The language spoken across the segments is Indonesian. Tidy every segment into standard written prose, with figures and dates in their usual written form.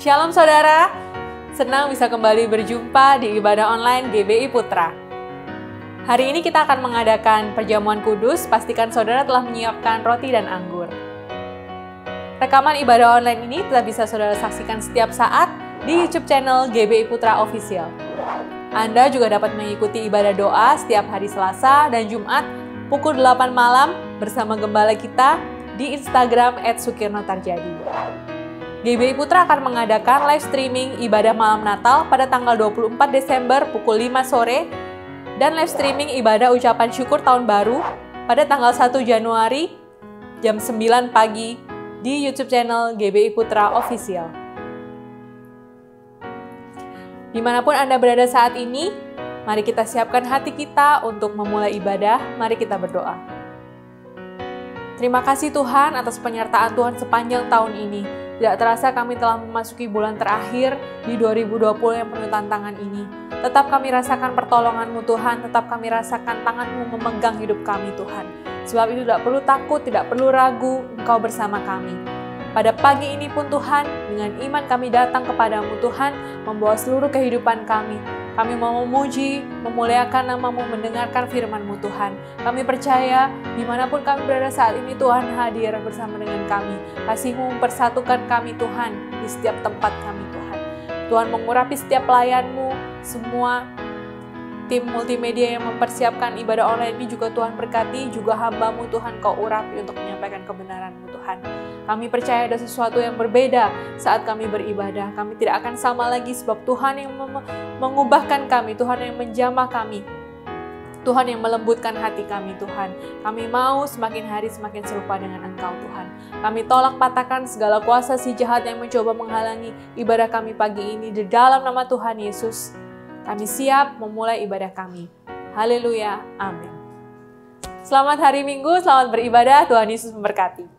Shalom saudara, senang bisa kembali berjumpa di ibadah online GBI Putra. Hari ini kita akan mengadakan perjamuan kudus, pastikan saudara telah menyiapkan roti dan anggur. Rekaman ibadah online ini telah bisa saudara saksikan setiap saat di YouTube channel GBI Putra Official. Anda juga dapat mengikuti ibadah doa setiap hari Selasa dan Jumat pukul 8 malam bersama gembala kita di Instagram @sukirnotarjadi. GBI Putra akan mengadakan live streaming ibadah malam Natal pada tanggal 24 Desember pukul 5 sore dan live streaming ibadah ucapan syukur tahun baru pada tanggal 1 Januari jam 9 pagi di YouTube channel GBI Putra Official. Dimanapun Anda berada saat ini, mari kita siapkan hati kita untuk memulai ibadah. Mari kita berdoa. Terima kasih Tuhan atas penyertaan Tuhan sepanjang tahun ini. Tidak terasa kami telah memasuki bulan terakhir di 2020 yang penuh tantangan ini. Tetap kami rasakan pertolongan-Mu Tuhan, tetap kami rasakan tangan-Mu memegang hidup kami Tuhan. Sebab itu tidak perlu takut, tidak perlu ragu, Engkau bersama kami. Pada pagi ini pun Tuhan, dengan iman kami datang kepadamu Tuhan, membawa seluruh kehidupan kami. Kami mau memuji, memuliakan nama-Mu, mendengarkan firman-Mu Tuhan. Kami percaya dimanapun kami berada saat ini Tuhan hadir bersama dengan kami. Kasih-Mu mempersatukan kami Tuhan di setiap tempat kami Tuhan. Tuhan mengurapi setiap pelayan-Mu, semua tim multimedia yang mempersiapkan ibadah online ini juga Tuhan berkati, juga hamba-Mu Tuhan Kau urapi untuk menyampaikan kebenaran-Mu Tuhan. Kami percaya ada sesuatu yang berbeda saat kami beribadah. Kami tidak akan sama lagi sebab Tuhan yang mengubahkan kami, Tuhan yang menjamah kami, Tuhan yang melembutkan hati kami Tuhan. Kami mau semakin hari semakin serupa dengan Engkau Tuhan. Kami tolak patahkan segala kuasa si jahat yang mencoba menghalangi ibadah kami pagi ini di dalam nama Tuhan Yesus. Kami siap memulai ibadah kami. Haleluya, amin. Selamat hari Minggu, selamat beribadah, Tuhan Yesus memberkati.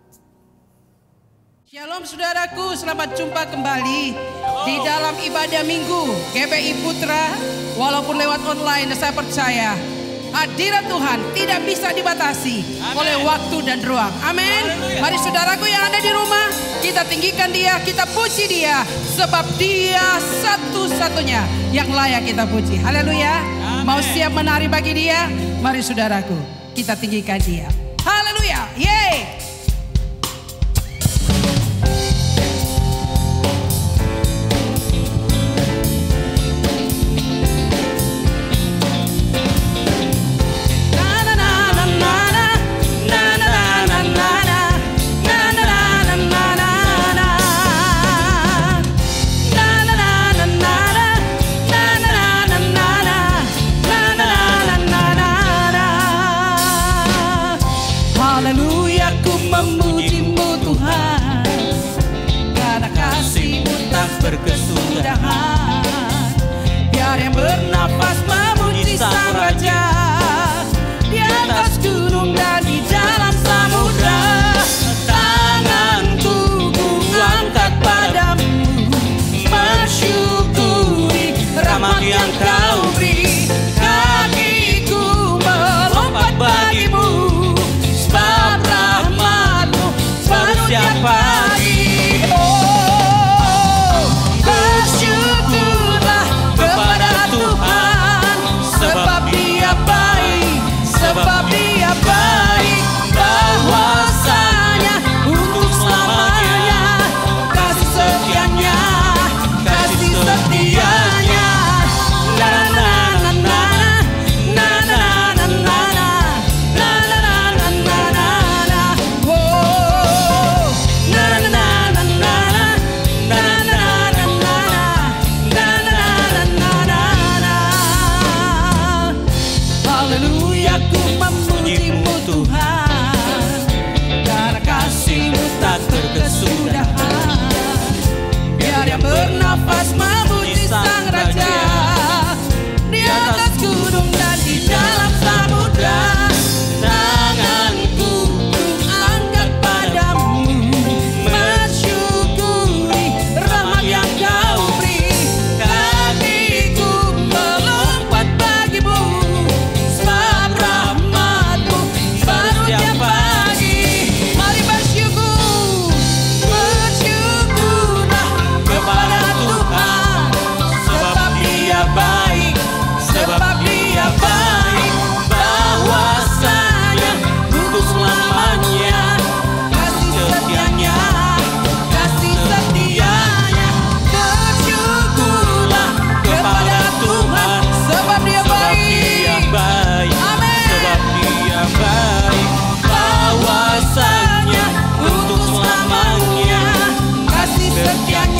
Shalom saudaraku, selamat jumpa kembali di dalam ibadah minggu GBI Putra. Walaupun lewat online, saya percaya hadirat Tuhan tidak bisa dibatasi oleh waktu dan ruang. Amin. Mari saudaraku yang ada di rumah, kita tinggikan Dia, kita puji Dia, sebab Dia satu-satunya yang layak kita puji. Haleluya. Mau siap menari bagi Dia? Mari saudaraku, kita tinggikan Dia. Haleluya. Yeay. Berkesudahan, biar yang bernafas memuji Sang Raja di atas gunung dan di dalam samudra. Tanganku ku angkat padamu, mensyukuri rahmat yang Kau beri. Kakiku melompat bagimu, sebab rahmat-Mu penuh tiap pagi. Bersyukur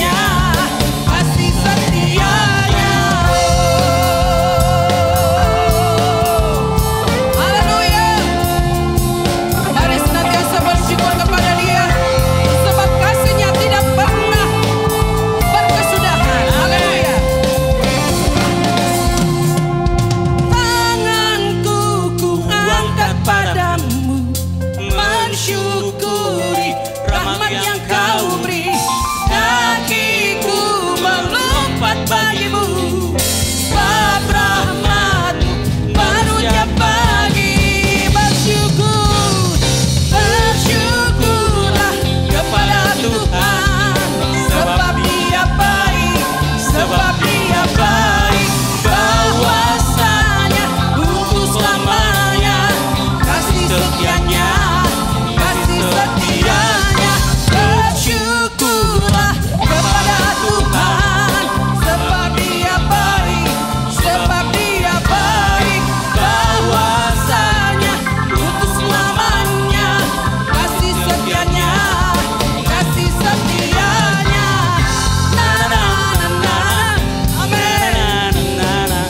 setianya, kasih setianya. Haleluya. Mari senantiasa bersyukur kepada Dia, sebab kasih-Nya tidak pernah berkesudahan. Haleluya. Tanganku ku angkat padamu, mensyukuri rahmat yang Kau beri. Kakiku melompat bagimu, sebab rahmat-Mu baru tiap pagi. Bersyukur, bersyukurlah kepada Tuhan, sebab Dia baik, sebab Dia baik. Bahwasanya untuk selamanya, kasih setianya, kasih setianya. Bersyukurlah kepada Tuhan, sebab Dia baik, sebab Dia baik. Bahwasanya untuk selamanya, kasih setianya, kasih setianya. Na na na na, amin. Na na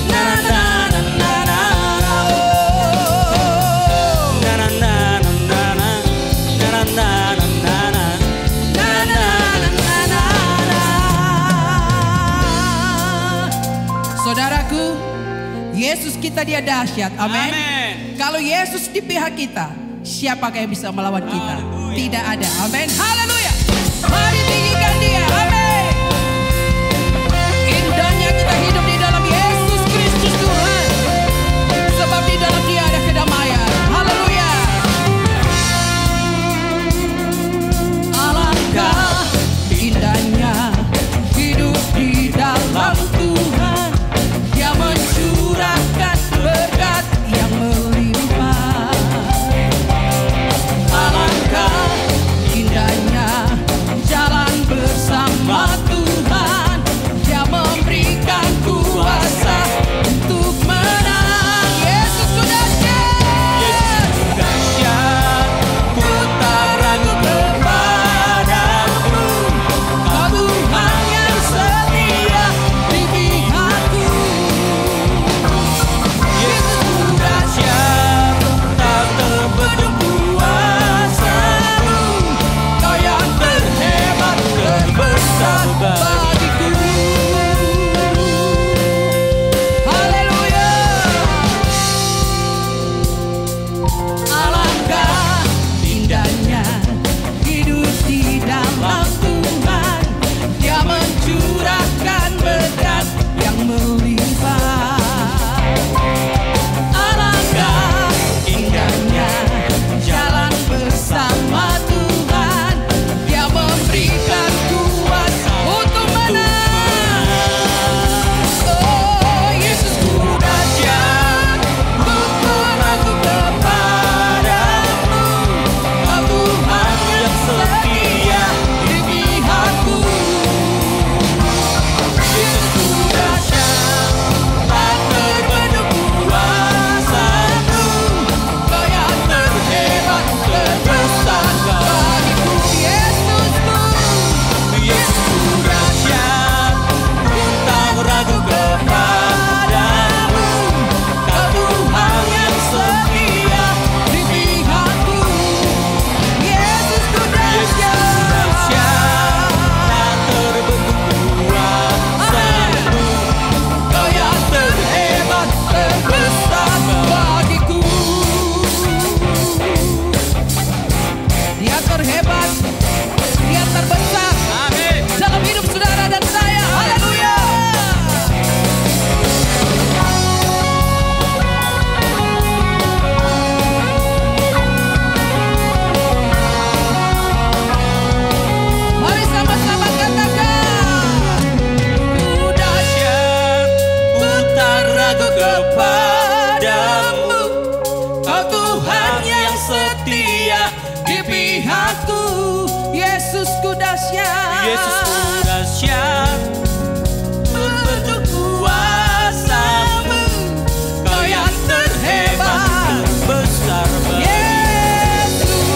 na na na, saudaraku, Yesus kita Dia dahsyat. Amin. Kalau Yesus di pihak kita, siapakah yang bisa melawan kita? Tidak ada. Amin. Haleluya. Mari tinggikan Dia. Amin. Indahnya kita hidup di dalam Yesus Kristus Tuhan, sebab di dalam Dia ada kedamaian. Haleluya. Alangkah indahnya hidup di dalam Tuhan, Dia mencurahkan berkat yang melimpah. Alangkah indahnya jalan bersama Tuhan, Dia memberikan kuasa untuk menang. Yesus ku dahsyat, Yesus ku dahsyat, ku tak ragu kepadamu. Kau Tuhan yang setia di pihakku. Yesus ku dahsyat, tak terbendung kuasa-Mu. Kau yang terhebat, terbesar bagiku. Haleluya. Alangkah indahnya hidup di dalam Tuhan, Dia mencurahkan berkat yang melimpah. Alangkah indahnya jalan bersama Tuhan, Dia memberikan kuasa untuk menang. Oh, Yesus ku dahsyat, ku tak ragu kepadamu. Kau Tuhan yang setia di pihakku. Yesus ku dahsyat, tak terbendung kuasa-Mu. Kau yang terhebat, terbesar bagiku. Yesusku, Yesus ku dahsyat, ku tak ragu kepadamu. Kau Tuhan yang setia di pihakku. Yesus ku dahsyat, tak terbendung kuasa-Mu. Kau yang terhebat, terbesar bagiku. Dia terhebat, Dia terbesar dalam hidup saudara dan saya. Haleluya. Mari sama-sama katakan, ku dahsyat, ku tak ragu kepadamu. Kau Tuhan yang setia di pihakku. Yesus ku dahsyat, Yesus ku dahsyat, terbendung kuasa-Mu. Kau yang terhebat, terbesar bagiku. Yesus,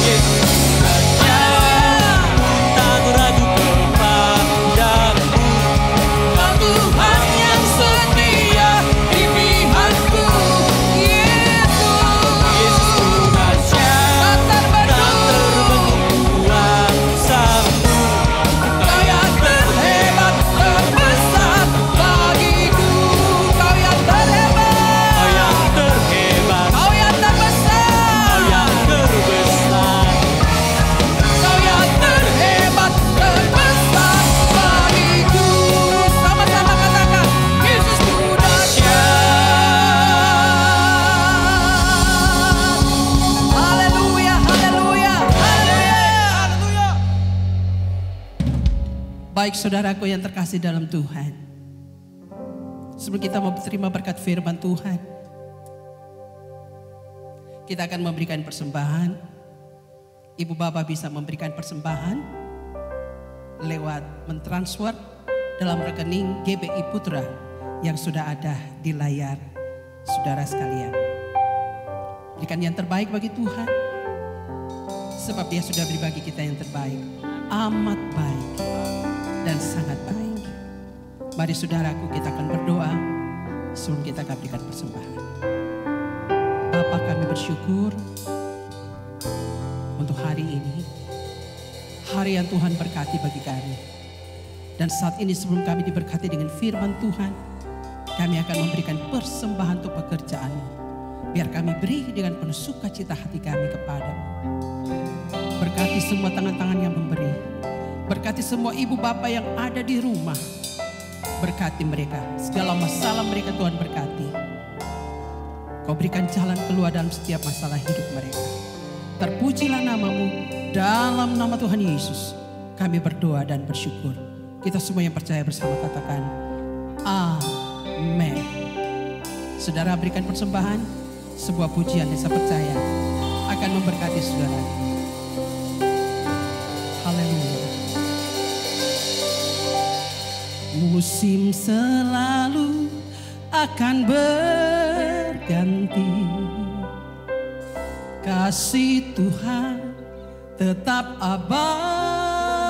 Yesus ku dahsyat, tak Baik saudaraku yang terkasih dalam Tuhan, sebelum kita mau terima berkat firman Tuhan, kita akan memberikan persembahan. Ibu bapak bisa memberikan persembahan lewat mentransfer dalam rekening GBI Putra yang sudah ada di layar saudara sekalian. Berikan yang terbaik bagi Tuhan, sebab Dia sudah beri bagi kita yang terbaik. Amat baik dan sangat baik. Mari saudaraku, kita akan berdoa sebelum kita akan berikan persembahan. Bapa, kami bersyukur untuk hari ini, hari yang Tuhan berkati bagi kami. Dan saat ini sebelum kami diberkati dengan firman Tuhan, kami akan memberikan persembahan untuk pekerjaan-Mu. Biar kami beri dengan penuh sukacita hati kami kepada-Mu. Berkati semua tangan-tangan yang memberi. Berkati semua ibu bapak yang ada di rumah. Berkati mereka. Segala masalah mereka Tuhan berkati. Kau berikan jalan keluar dalam setiap masalah hidup mereka. Terpujilah nama-Mu. Dalam nama Tuhan Yesus kami berdoa dan bersyukur. Kita semua yang percaya bersama katakan amin. Saudara, berikan persembahan. Sebuah pujian yang saya percaya akan memberkati saudara. Haleluya. Musim selalu akan berganti, kasih Tuhan tetap abadi,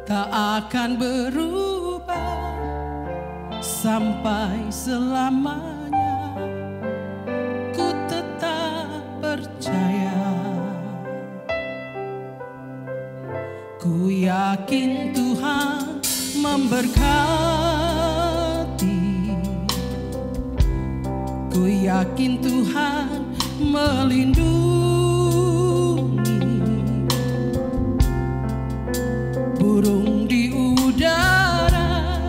tak akan berubah sampai selamanya. Ku tetap percaya, ku yakin Tuhan memberkati, ku yakin Tuhan melindungi. Burung di udara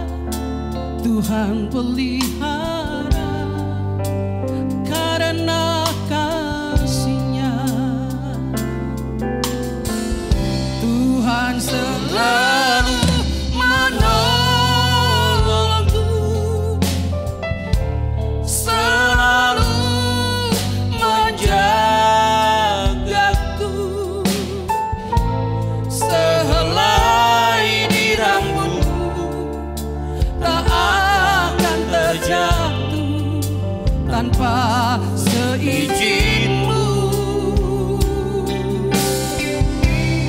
Tuhan pelihara, karena kasih-Nya Tuhan selalu menolongku, selalu menjagaku. Sehelai di rambutmu tak akan terjatuh tanpa seizin-Mu.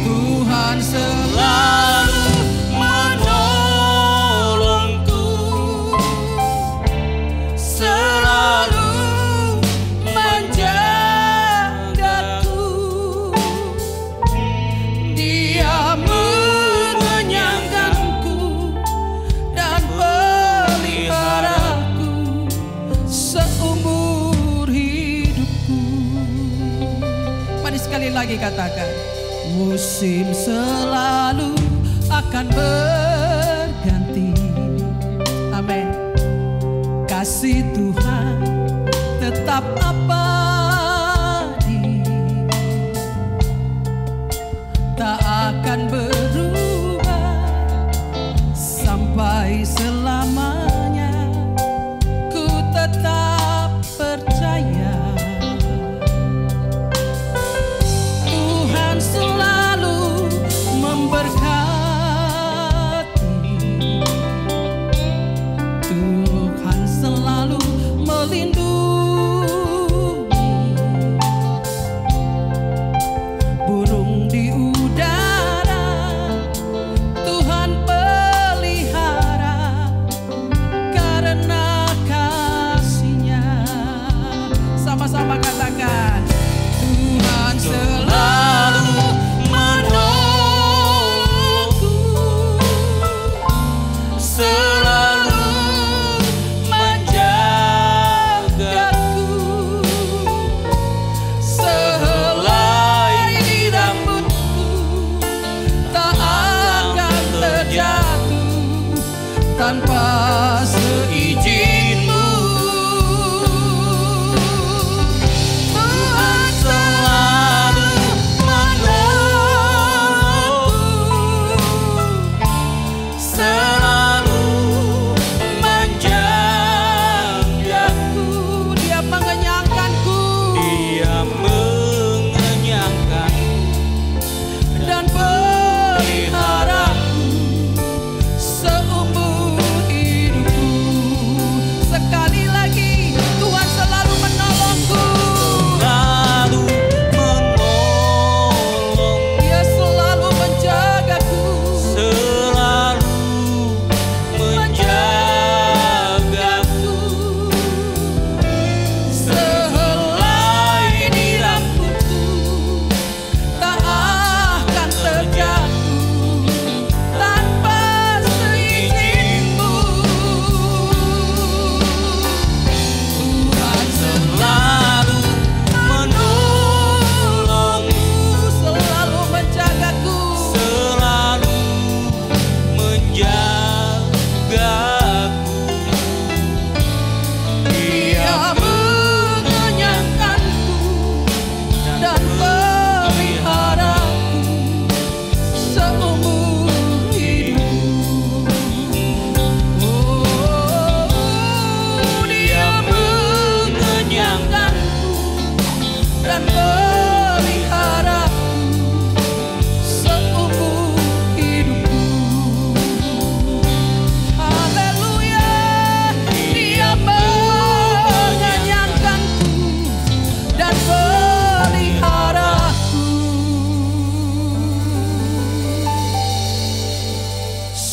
Tuhan selalu menolongku, selalu menjagaku. Dia mengenyangkanku dan peliharaku seumur hidupku. Mari sekali lagi katakan, musim selalu akan berganti. Amin. Kasih Tuhan tetap abadi, tak akan berubah sampai selamanya. Ku tetap percaya, Tuhan selalu memberkati, Tuhan selalu melindungi. Burung di udara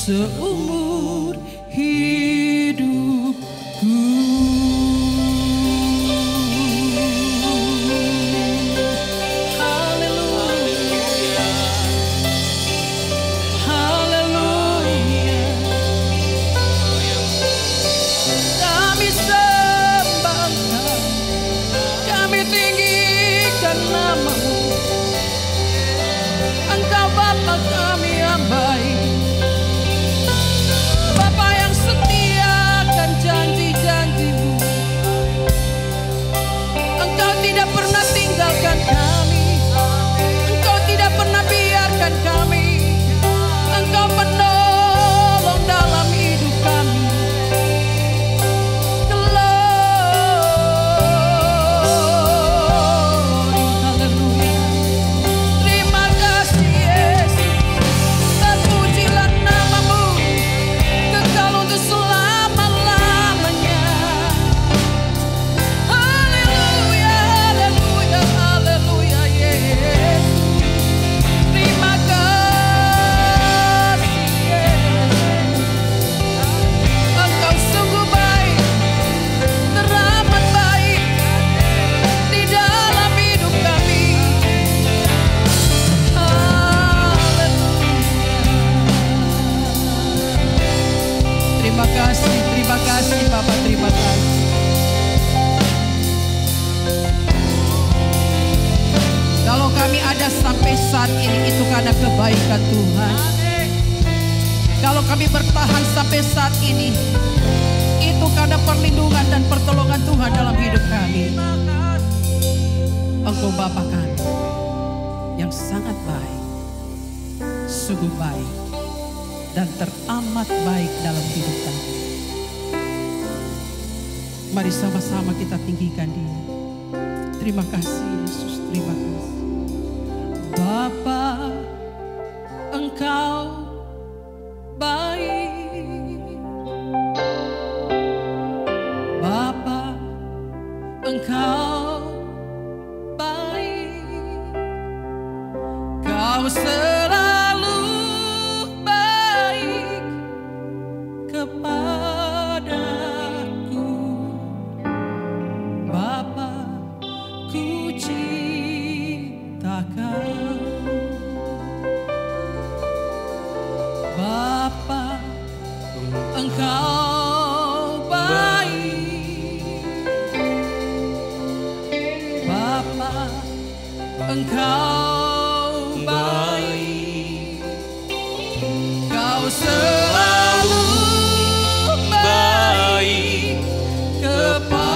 seumur hidupku. Haleluya, haleluya. Kami sembah Engkau, kami tinggikan nama-Mu. Engkau Bapa kami yang baik, Bapa yang setia akan janji-janji-Mu. Engkau tidak pernah tinggalkan kami, Engkau tidak pernah biarkan kami. Engkau penolong dalam hidup kami. Glory, haleluya. Terima kasih Yesus, terpujilah nama-Mu, kekal untuk selama-lamanya. Haleluya, haleluya, haleluya Yesus. Terima kasih Yesus. Engkau sungguh baik, teramat baik di dalam hidup kami. Terima kasih Bapak, terima kasih. Kalau kami ada sampai saat ini itu karena kebaikan Tuhan. Kalau kami bertahan sampai saat ini itu karena perlindungan dan pertolongan Tuhan dalam hidup kami. Engkau Bapa kami yang sangat baik, sungguh baik dan teramat baik dalam hidup kami. Mari sama-sama kita tinggikan Dia. Terima kasih Yesus, terima kasih. Bapa, Engkau baik. Bapa, Engkau baik. Kau selalu baik kepadaku. Bapa, ku cinta Kau. Bapa, Engkau baik. Bapa, Engkau baik. Kau selalu baik kepadaku.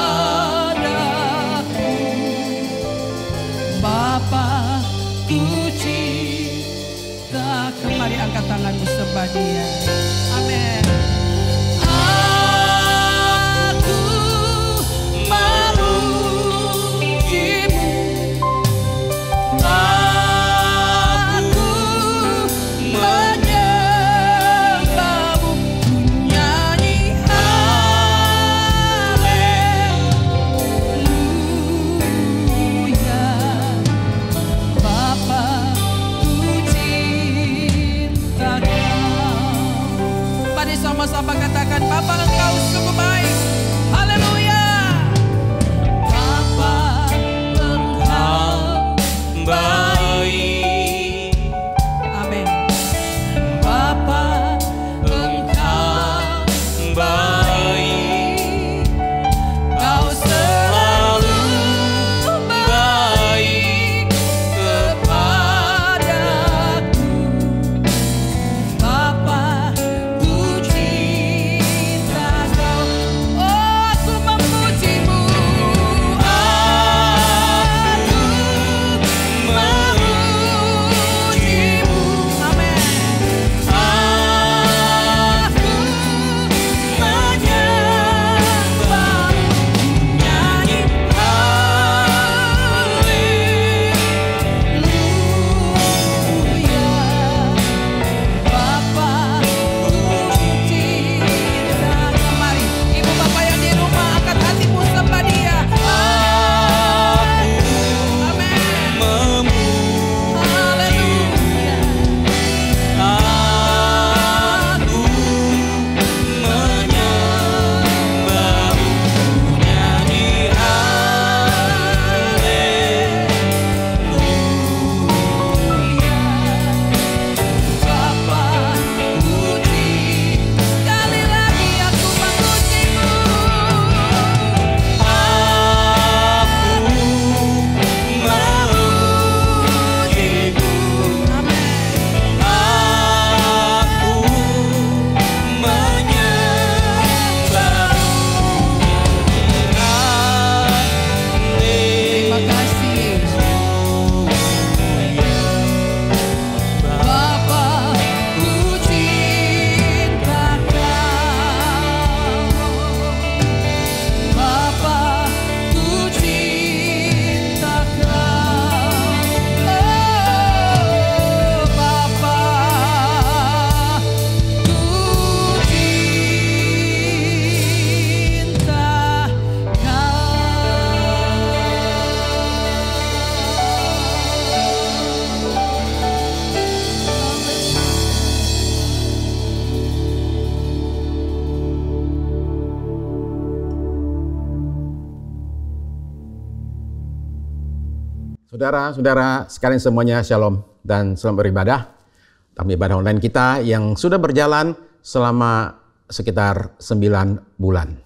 Bapa, ku cinta. Mari angkat tanganmu sembah Dia. Amin. Aku memuji-Mu. Aku menyembah-Mu. Ku nyanyi haleluya. Bapa, ku cinta Kau. Mari sama-sama katakan, Bapa Engkau sungguh baik. Haleluya. Bapa, Engkau baik. Amin. Bapa, Engkau baik. Kau selalu baik kepadaku. Bapa, ku cinta Saudara-saudara sekalian semuanya, shalom dan selamat beribadah. Dalam ibadah online kita yang sudah berjalan selama sekitar 9 bulan.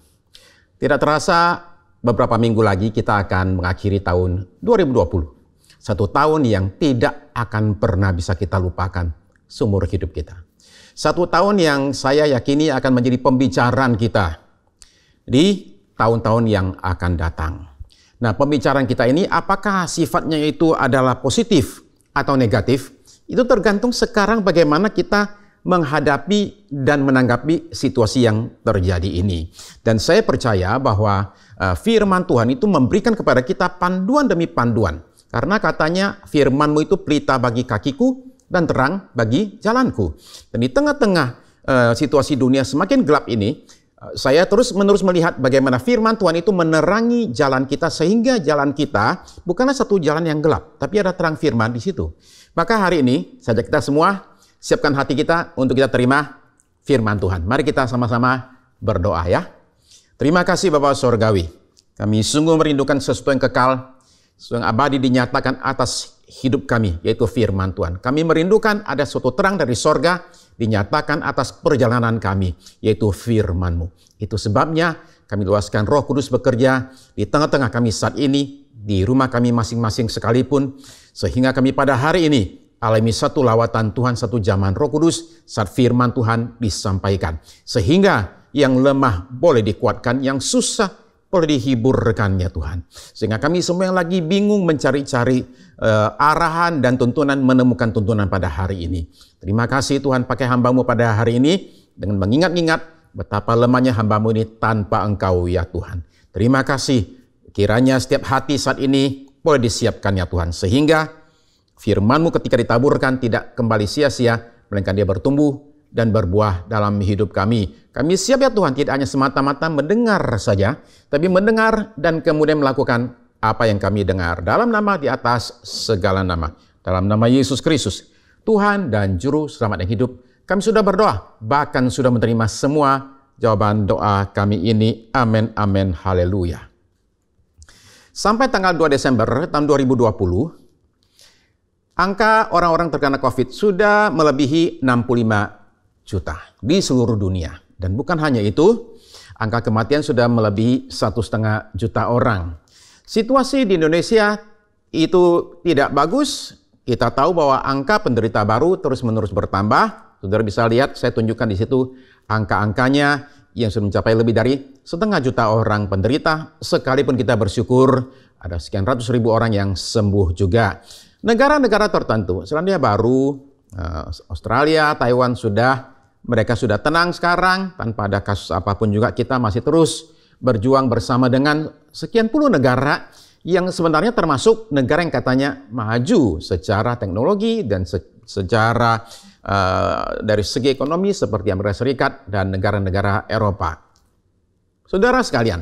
Tidak terasa beberapa minggu lagi kita akan mengakhiri tahun 2020. Satu tahun yang tidak akan pernah bisa kita lupakan seumur hidup kita. Satu tahun yang saya yakini akan menjadi pembicaraan kita di tahun-tahun yang akan datang. Nah, pembicaraan kita ini apakah sifatnya itu adalah positif atau negatif? Itu tergantung sekarang bagaimana kita menghadapi dan menanggapi situasi yang terjadi ini. Dan saya percaya bahwa firman Tuhan itu memberikan kepada kita panduan demi panduan. Karena katanya firman-Mu itu pelita bagi kakiku dan terang bagi jalanku. Dan di tengah-tengah situasi dunia semakin gelap ini, saya terus-menerus melihat bagaimana firman Tuhan itu menerangi jalan kita sehingga jalan kita bukanlah satu jalan yang gelap, tapi ada terang firman di situ. Maka hari ini, saya ajak kita semua siapkan hati kita untuk kita terima firman Tuhan. Mari kita sama-sama berdoa ya. Terima kasih Bapa Sorgawi. Kami sungguh merindukan sesuatu yang kekal, sesuatu yang abadi dinyatakan atas hidup kami, yaitu firman Tuhan. Kami merindukan ada suatu terang dari sorga dinyatakan atas perjalanan kami, yaitu firman-Mu. Itu sebabnya kami luaskan Roh Kudus bekerja di tengah-tengah kami saat ini, di rumah kami masing-masing sekalipun, sehingga kami pada hari ini alami satu lawatan Tuhan, satu zaman Roh Kudus saat firman Tuhan disampaikan. Sehingga yang lemah boleh dikuatkan, yang susah boleh dihiburkannya Tuhan. Sehingga kami semua yang lagi bingung mencari-cari arahan dan tuntunan, menemukan tuntunan pada hari ini. Terima kasih Tuhan pakai hamba-Mu pada hari ini dengan mengingat-ingat betapa lemahnya hamba-Mu ini tanpa Engkau ya Tuhan. Terima kasih kiranya setiap hati saat ini boleh disiapkan ya Tuhan. Sehingga firman-Mu ketika ditaburkan tidak kembali sia-sia, melainkan dia bertumbuh dan berbuah dalam hidup kami. Kami siap ya Tuhan, tidak hanya semata-mata mendengar saja, tapi mendengar dan kemudian melakukan apa yang kami dengar. Dalam nama di atas segala nama. Dalam nama Yesus Kristus, Tuhan dan Juru Selamat yang hidup, kami sudah berdoa, bahkan sudah menerima semua jawaban doa kami ini. Amin, amin, haleluya. Sampai tanggal 2 Desember tahun 2020, angka orang-orang terkena COVID sudah melebihi 65 juta di seluruh dunia. Dan bukan hanya itu, angka kematian sudah melebihi 1,5 juta orang. Situasi di Indonesia itu tidak bagus. Kita tahu bahwa angka penderita baru terus-menerus bertambah. Saudara bisa lihat, saya tunjukkan di situ angka-angkanya yang sudah mencapai lebih dari 1,5 juta orang penderita. Sekalipun kita bersyukur ada sekian ratus ribu orang yang sembuh juga. Negara-negara tertentu, Selandia Baru, Australia, Taiwan mereka sudah tenang sekarang, tanpa ada kasus apapun juga. Kita masih terus berjuang bersama dengan sekian puluh negara yang sebenarnya termasuk negara yang katanya maju secara teknologi dan secara dari segi ekonomi seperti Amerika Serikat dan negara-negara Eropa. Saudara sekalian,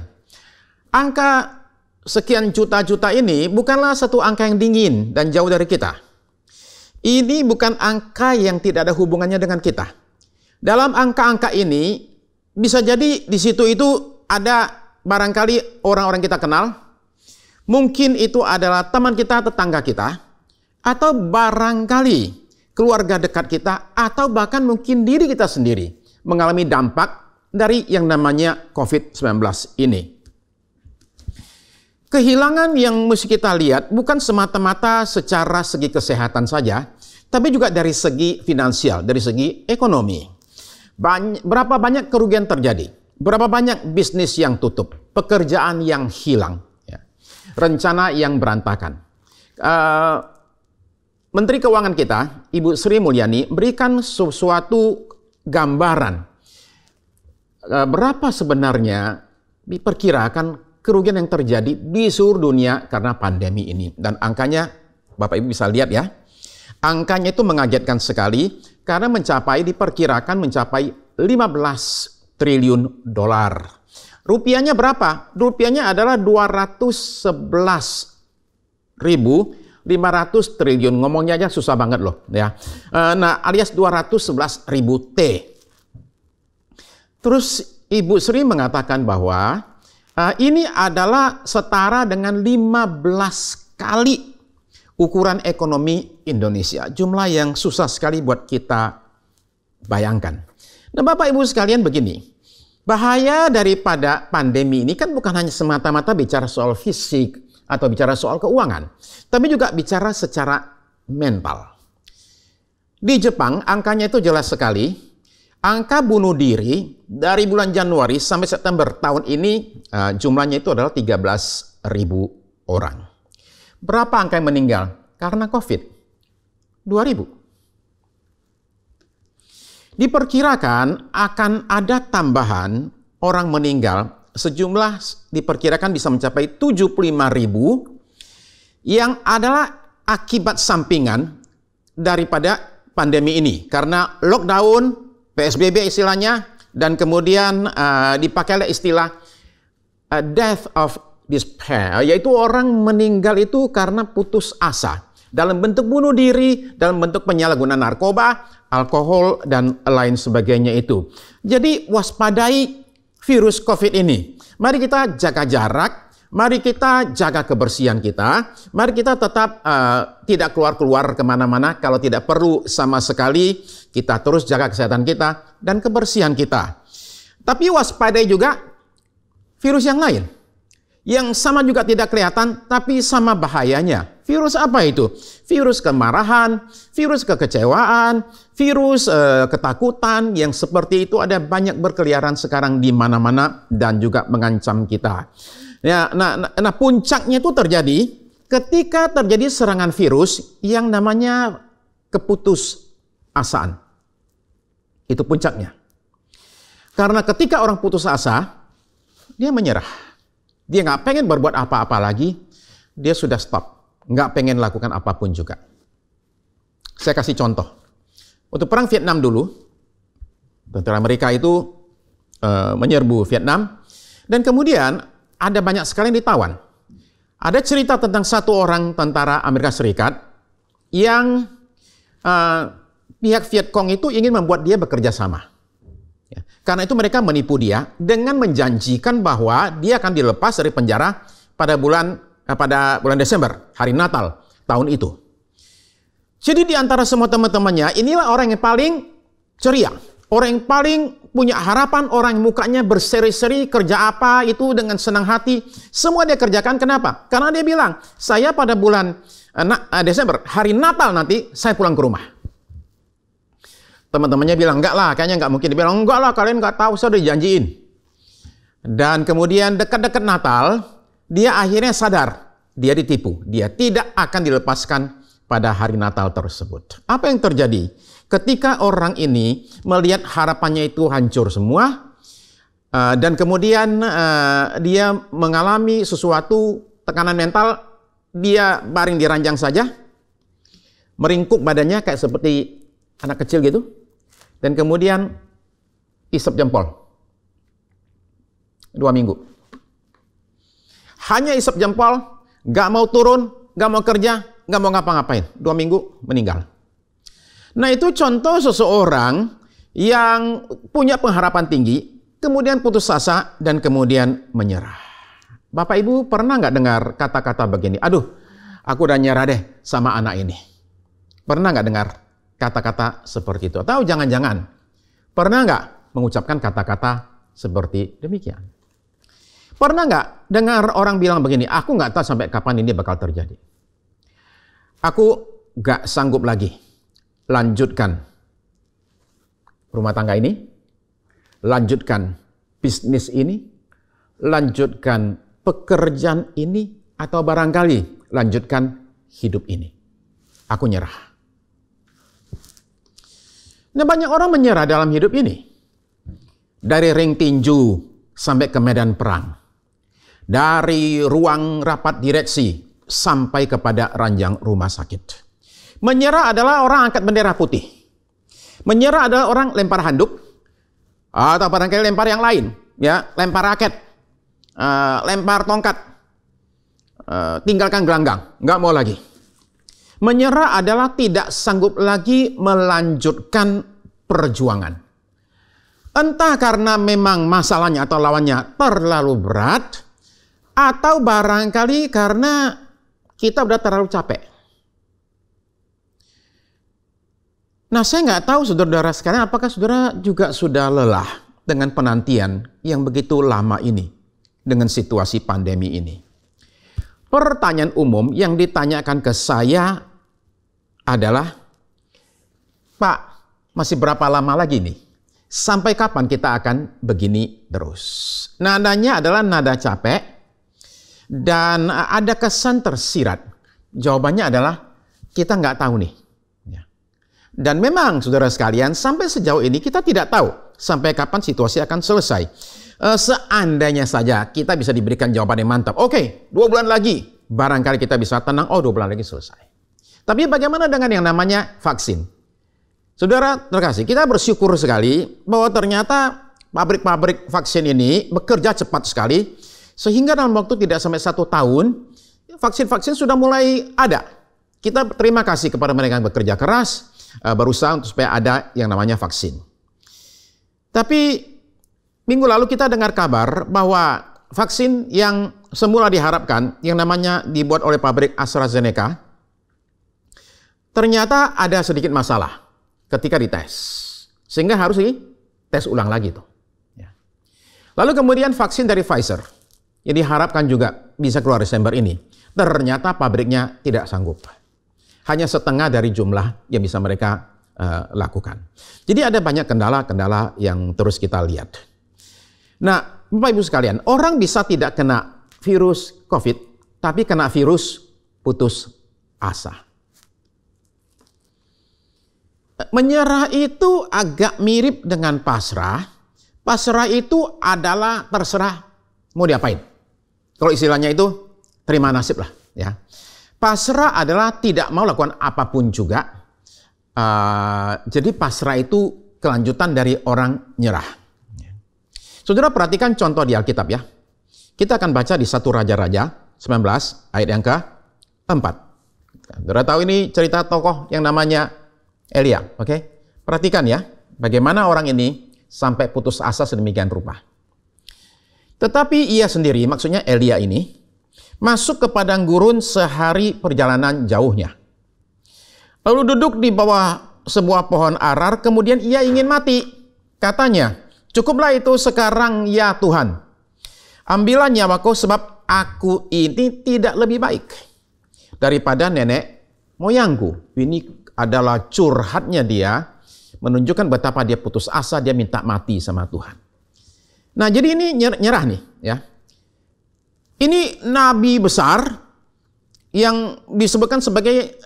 angka sekian juta-juta ini bukanlah satu angka yang dingin dan jauh dari kita. Ini bukan angka yang tidak ada hubungannya dengan kita. Dalam angka-angka ini, bisa jadi di situ itu ada barangkali orang-orang kita kenal, mungkin itu adalah teman kita, tetangga kita, atau barangkali keluarga dekat kita, atau bahkan mungkin diri kita sendiri mengalami dampak dari yang namanya COVID-19 ini. Kehilangan yang mesti kita lihat bukan semata-mata secara segi kesehatan saja, tapi juga dari segi finansial, dari segi ekonomi. Berapa banyak kerugian terjadi? Berapa banyak bisnis yang tutup? Pekerjaan yang hilang? Ya. Rencana yang berantakan? Menteri Keuangan kita, Ibu Sri Mulyani, berikan sesuatu gambaran. Berapa sebenarnya diperkirakan kerugian yang terjadi di seluruh dunia karena pandemi ini. Dan angkanya, Bapak Ibu bisa lihat ya, angkanya itu mengagetkan sekali karena diperkirakan mencapai 15 triliun dolar. Rupiahnya berapa? Rupiahnya adalah 211.500 triliun. Ngomongnya aja susah banget loh ya. Nah, alias 211.000 T. Terus Ibu Sri mengatakan bahwa ini adalah setara dengan 15 kali ukuran ekonomi Indonesia. Jumlah yang susah sekali buat kita bayangkan. Nah, Bapak Ibu sekalian begini, bahaya daripada pandemi ini kan bukan hanya semata-mata bicara soal fisik atau bicara soal keuangan, tapi juga bicara secara mental. Di Jepang angkanya itu jelas sekali, angka bunuh diri dari bulan Januari sampai September tahun ini jumlahnya itu adalah 13.000 orang. Berapa angka yang meninggal karena COVID? 2.000. Diperkirakan akan ada tambahan orang meninggal sejumlah diperkirakan bisa mencapai 75.000 yang adalah akibat sampingan daripada pandemi ini. Karena lockdown, PSBB istilahnya, dan kemudian dipakailah istilah death of despair, yaitu orang meninggal itu karena putus asa. Dalam bentuk bunuh diri, dalam bentuk penyalahgunaan narkoba, alkohol, dan lain sebagainya itu. Jadi waspadai virus COVID ini. Mari kita jaga jarak, mari kita jaga kebersihan kita, mari kita tetap tidak keluar-keluar kemana-mana kalau tidak perlu sama sekali. Kita terus jaga kesehatan kita dan kebersihan kita. Tapi waspadai juga virus yang lain, yang sama juga tidak kelihatan, tapi sama bahayanya. Virus apa itu? Virus kemarahan, virus kekecewaan, virus ketakutan, yang seperti itu ada banyak berkeliaran sekarang di mana-mana dan juga mengancam kita. Ya, nah puncaknya itu terjadi ketika terjadi serangan virus yang namanya keputusasaan. Itu puncaknya. Karena ketika orang putus asa, dia menyerah. Dia nggak pengen berbuat apa-apa lagi, dia sudah stop. Nggak pengen lakukan apapun juga. Saya kasih contoh. Untuk perang Vietnam dulu, tentara Amerika itu menyerbu Vietnam, dan kemudian ada banyak sekali yang ditawan. Ada cerita tentang satu orang tentara Amerika Serikat yang pihak Vietcong itu ingin membuat dia bekerja sama. Karena itu mereka menipu dia dengan menjanjikan bahwa dia akan dilepas dari penjara pada bulan Desember, hari Natal tahun itu. Jadi di antara semua teman-temannya, inilah orang yang paling ceria, orang yang paling punya harapan, orang yang mukanya berseri-seri, kerja apa itu dengan senang hati. Semua dia kerjakan. Kenapa? Karena dia bilang, saya pada bulan Desember, hari Natal nanti, saya pulang ke rumah. Teman-temannya bilang, enggak lah, kayaknya enggak mungkin. Dia bilang, enggak lah, kalian enggak tahu, saya udah dijanjiin. Dan kemudian dekat-dekat Natal, dia akhirnya sadar, dia ditipu. Dia tidak akan dilepaskan pada hari Natal tersebut. Apa yang terjadi? Ketika orang ini melihat harapannya itu hancur semua, dan kemudian dia mengalami sesuatu tekanan mental, dia baring di ranjang saja, meringkuk badannya kayak seperti anak kecil gitu, dan kemudian isep jempol 2 minggu. Hanya isep jempol, gak mau turun, gak mau kerja, gak mau ngapa-ngapain. 2 minggu meninggal. Nah itu contoh seseorang yang punya pengharapan tinggi, kemudian putus asa, dan kemudian menyerah. Bapak Ibu pernah nggak dengar kata-kata begini? Aduh, aku udah nyerah deh sama anak ini. Pernah nggak dengar kata-kata seperti itu? Atau jangan-jangan pernah nggak mengucapkan kata-kata seperti demikian? Pernah nggak dengar orang bilang begini, aku nggak tahu sampai kapan ini bakal terjadi. Aku nggak sanggup lagi lanjutkan rumah tangga ini, lanjutkan bisnis ini, lanjutkan pekerjaan ini, atau barangkali lanjutkan hidup ini. Aku nyerah. Nah, banyak orang menyerah dalam hidup ini. Dari ring tinju sampai ke medan perang. Dari ruang rapat direksi sampai kepada ranjang rumah sakit. Menyerah adalah orang angkat bendera putih. Menyerah adalah orang lempar handuk, atau barangkali lempar yang lain, ya, lempar raket, lempar tongkat, tinggalkan gelanggang, nggak mau lagi. Menyerah adalah tidak sanggup lagi melanjutkan perjuangan. Entah karena memang masalahnya atau lawannya terlalu berat, atau barangkali karena kita udah terlalu capek. Nah, saya nggak tahu saudara-saudara sekalian, apakah saudara juga sudah lelah dengan penantian yang begitu lama ini, dengan situasi pandemi ini. Pertanyaan umum yang ditanyakan ke saya adalah, Pak, masih berapa lama lagi nih? Sampai kapan kita akan begini terus? Nadanya adalah nada capek dan ada kesan tersirat. Jawabannya adalah kita nggak tahu nih. Dan memang saudara sekalian, sampai sejauh ini kita tidak tahu sampai kapan situasi akan selesai. Seandainya saja kita bisa diberikan jawaban yang mantap. Oke, 2 bulan lagi barangkali kita bisa tenang, 2 bulan lagi selesai. Tapi bagaimana dengan yang namanya vaksin? Saudara terkasih, kita bersyukur sekali bahwa ternyata pabrik-pabrik vaksin ini bekerja cepat sekali, sehingga dalam waktu tidak sampai 1 tahun, vaksin-vaksin sudah mulai ada. Kita terima kasih kepada mereka yang bekerja keras, berusaha untuk supaya ada yang namanya vaksin. Tapi minggu lalu kita dengar kabar bahwa vaksin yang semula diharapkan, yang namanya dibuat oleh pabrik AstraZeneca, ternyata ada sedikit masalah ketika dites, sehingga harus dites ulang lagi tuh. Lalu kemudian vaksin dari Pfizer yang diharapkan juga bisa keluar Desember ini, ternyata pabriknya tidak sanggup. Hanya setengah dari jumlah yang bisa mereka lakukan. Jadi ada banyak kendala-kendala yang terus kita lihat. Nah, Bapak Ibu sekalian, orang bisa tidak kena virus COVID, tapi kena virus putus asa. Menyerah itu agak mirip dengan pasrah. Pasrah itu adalah terserah mau diapain. Kalau istilahnya itu terima nasib lah, ya. Pasrah adalah tidak mau lakukan apapun juga. Jadi pasrah itu kelanjutan dari orang nyerah. Saudara perhatikan contoh di Alkitab ya. Kita akan baca di 1 Raja-Raja 19 ayat yang ke-4. Saudara tahu ini cerita tokoh yang namanya Elia, oke? Perhatikan ya, bagaimana orang ini sampai putus asa sedemikian rupa. Tetapi ia sendiri, maksudnya Elia ini, masuk ke padang gurun sehari perjalanan jauhnya. Lalu duduk di bawah sebuah pohon arar, kemudian ia ingin mati. Katanya, cukuplah itu sekarang ya Tuhan. Ambillah nyawaku sebab aku ini tidak lebih baik daripada nenek moyangku. Ini adalah curhatnya dia, menunjukkan betapa dia putus asa, dia minta mati sama Tuhan. Nah, jadi ini nyerah nih, ya. Ini nabi besar yang disebutkan sebagai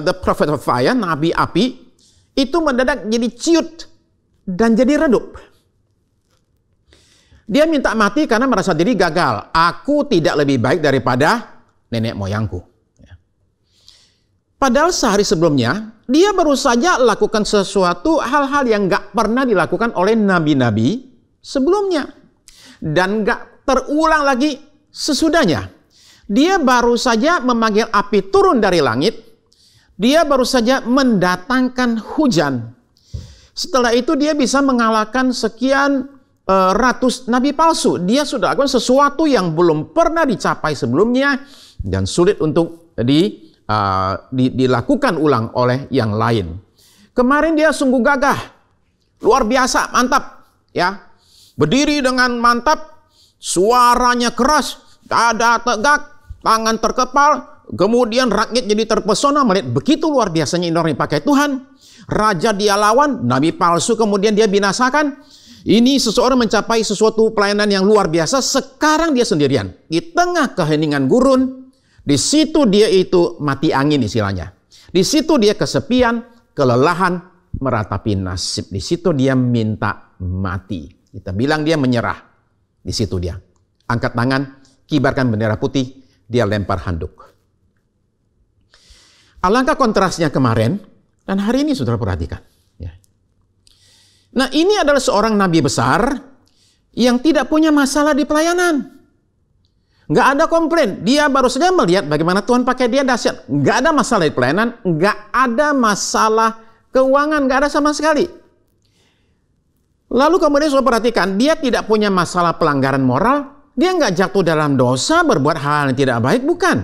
the prophet of fire, nabi api, itu mendadak jadi ciut dan jadi redup. Dia minta mati karena merasa diri gagal. Aku tidak lebih baik daripada nenek moyangku. Padahal sehari sebelumnya, dia baru saja lakukan sesuatu hal-hal yang gak pernah dilakukan oleh nabi-nabi sebelumnya. Dan gak terulang lagi sesudahnya. Dia baru saja memanggil api turun dari langit. Dia baru saja mendatangkan hujan. Setelah itu dia bisa mengalahkan sekian ratus nabi palsu. Dia sudah lakukan sesuatu yang belum pernah dicapai sebelumnya dan sulit untuk dilakukan ulang oleh yang lain. Kemarin dia sungguh gagah, luar biasa, mantap, ya. Berdiri dengan mantap, suaranya keras, dada tegak, tangan terkepal, kemudian rakyat jadi terpesona melihat begitu luar biasanya orang yang pakai Tuhan. Raja dia lawan, nabi palsu kemudian dia binasakan. Ini seseorang mencapai sesuatu pelayanan yang luar biasa, sekarang dia sendirian di tengah keheningan gurun. Di situ dia itu mati angin istilahnya. Di situ dia kesepian, kelelahan, meratapi nasib. Di situ dia minta mati. Kita bilang dia menyerah. Di situ dia angkat tangan, kibarkan bendera putih, dia lempar handuk. Alangkah kontrasnya kemarin dan hari ini saudara perhatikan. Ya. Nah, ini adalah seorang nabi besar yang tidak punya masalah di pelayanan. Nggak ada komplain. Dia baru saja melihat bagaimana Tuhan pakai dia dahsyat. Nggak ada masalah di pelayanan, nggak ada masalah keuangan, nggak ada sama sekali. Lalu kemudian saudara perhatikan, dia tidak punya masalah pelanggaran moral, dia nggak jatuh dalam dosa, berbuat hal yang tidak baik, bukan.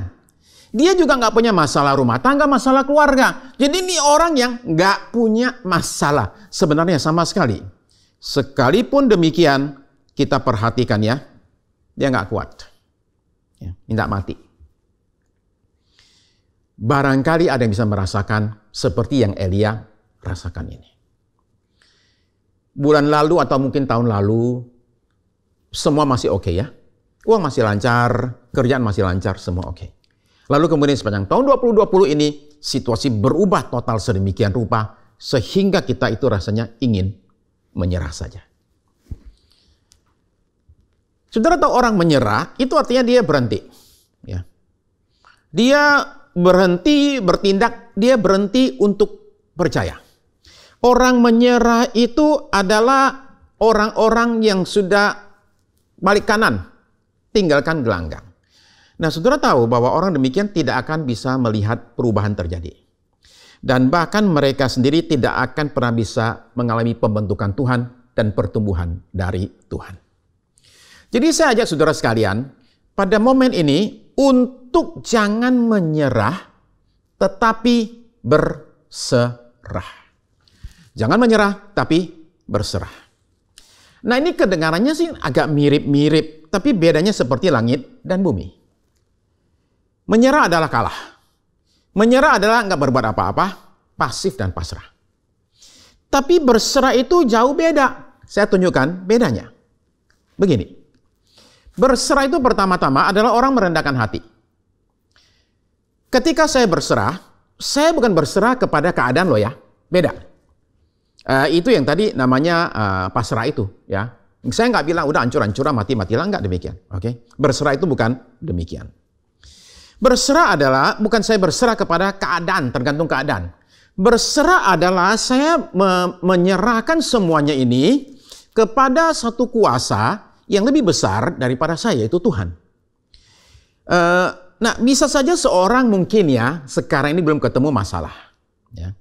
Dia juga nggak punya masalah rumah tangga, masalah keluarga. Jadi ini orang yang nggak punya masalah sebenarnya sama sekali. Sekalipun demikian, kita perhatikan ya, dia nggak kuat. Ya, minta mati. Barangkali ada yang bisa merasakan seperti yang Elia rasakan ini. Bulan lalu atau mungkin tahun lalu, semua masih oke ya. Uang masih lancar, kerjaan masih lancar, semua oke. Lalu kemudian sepanjang tahun 2020 ini, situasi berubah total sedemikian rupa, sehingga kita itu rasanya ingin menyerah saja. Saudara tahu orang menyerah, itu artinya dia berhenti. Ya. Dia berhenti bertindak, dia berhenti untuk percaya. Orang menyerah itu adalah orang-orang yang sudah balik kanan, tinggalkan gelanggang. Nah, saudara tahu bahwa orang demikian tidak akan bisa melihat perubahan terjadi. Dan bahkan mereka sendiri tidak akan pernah bisa mengalami pembentukan Tuhan dan pertumbuhan dari Tuhan. Jadi saya ajak saudara sekalian, pada momen ini untuk jangan menyerah, tetapi berserah. Jangan menyerah, tapi berserah. Nah, ini kedengarannya sih agak mirip-mirip, tapi bedanya seperti langit dan bumi. Menyerah adalah kalah. Menyerah adalah nggak berbuat apa-apa, pasif dan pasrah. Tapi berserah itu jauh beda. Saya tunjukkan bedanya. Begini. Berserah itu pertama-tama adalah orang merendahkan hati. Ketika saya berserah, saya bukan berserah kepada keadaan loh ya. Beda. Itu yang tadi namanya pasrah itu ya. Saya nggak bilang udah hancur-hancuran mati-matilah, nggak demikian. Oke? Berserah itu bukan demikian. Berserah adalah bukan saya berserah kepada keadaan, tergantung keadaan. Berserah adalah saya menyerahkan semuanya ini kepada satu kuasa yang lebih besar daripada saya, yaitu Tuhan. Nah, bisa saja seorang mungkin ya, sekarang ini belum ketemu masalah. Ya.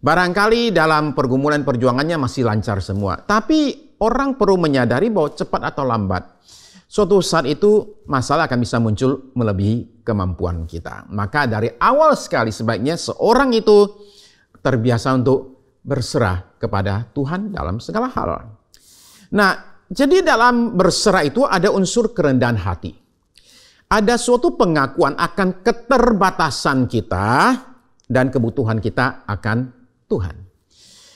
Barangkali dalam pergumulan perjuangannya masih lancar semua. Tapi orang perlu menyadari bahwa cepat atau lambat, suatu saat itu masalah akan bisa muncul melebihi kemampuan kita. Maka dari awal sekali sebaiknya seorang itu terbiasa untuk berserah kepada Tuhan dalam segala hal. Nah, jadi dalam berserah itu ada unsur kerendahan hati. Ada suatu pengakuan akan keterbatasan kita dan kebutuhan kita akan Tuhan.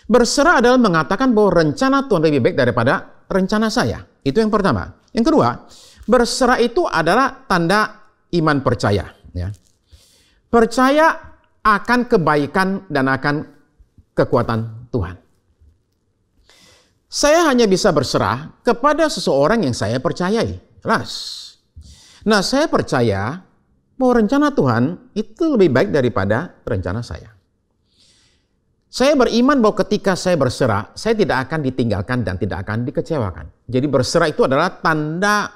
Berserah adalah mengatakan bahwa rencana Tuhan lebih baik daripada rencana saya. Itu yang pertama. Yang kedua, berserah itu adalah tanda iman percaya. Ya. Percaya akan kebaikan dan akan kekuatan Tuhan. Saya hanya bisa berserah kepada seseorang yang saya percayai. Jelas. Nah, saya percaya bahwa rencana Tuhan itu lebih baik daripada rencana saya. Saya beriman bahwa ketika saya berserah, saya tidak akan ditinggalkan dan tidak akan dikecewakan. Jadi berserah itu adalah tanda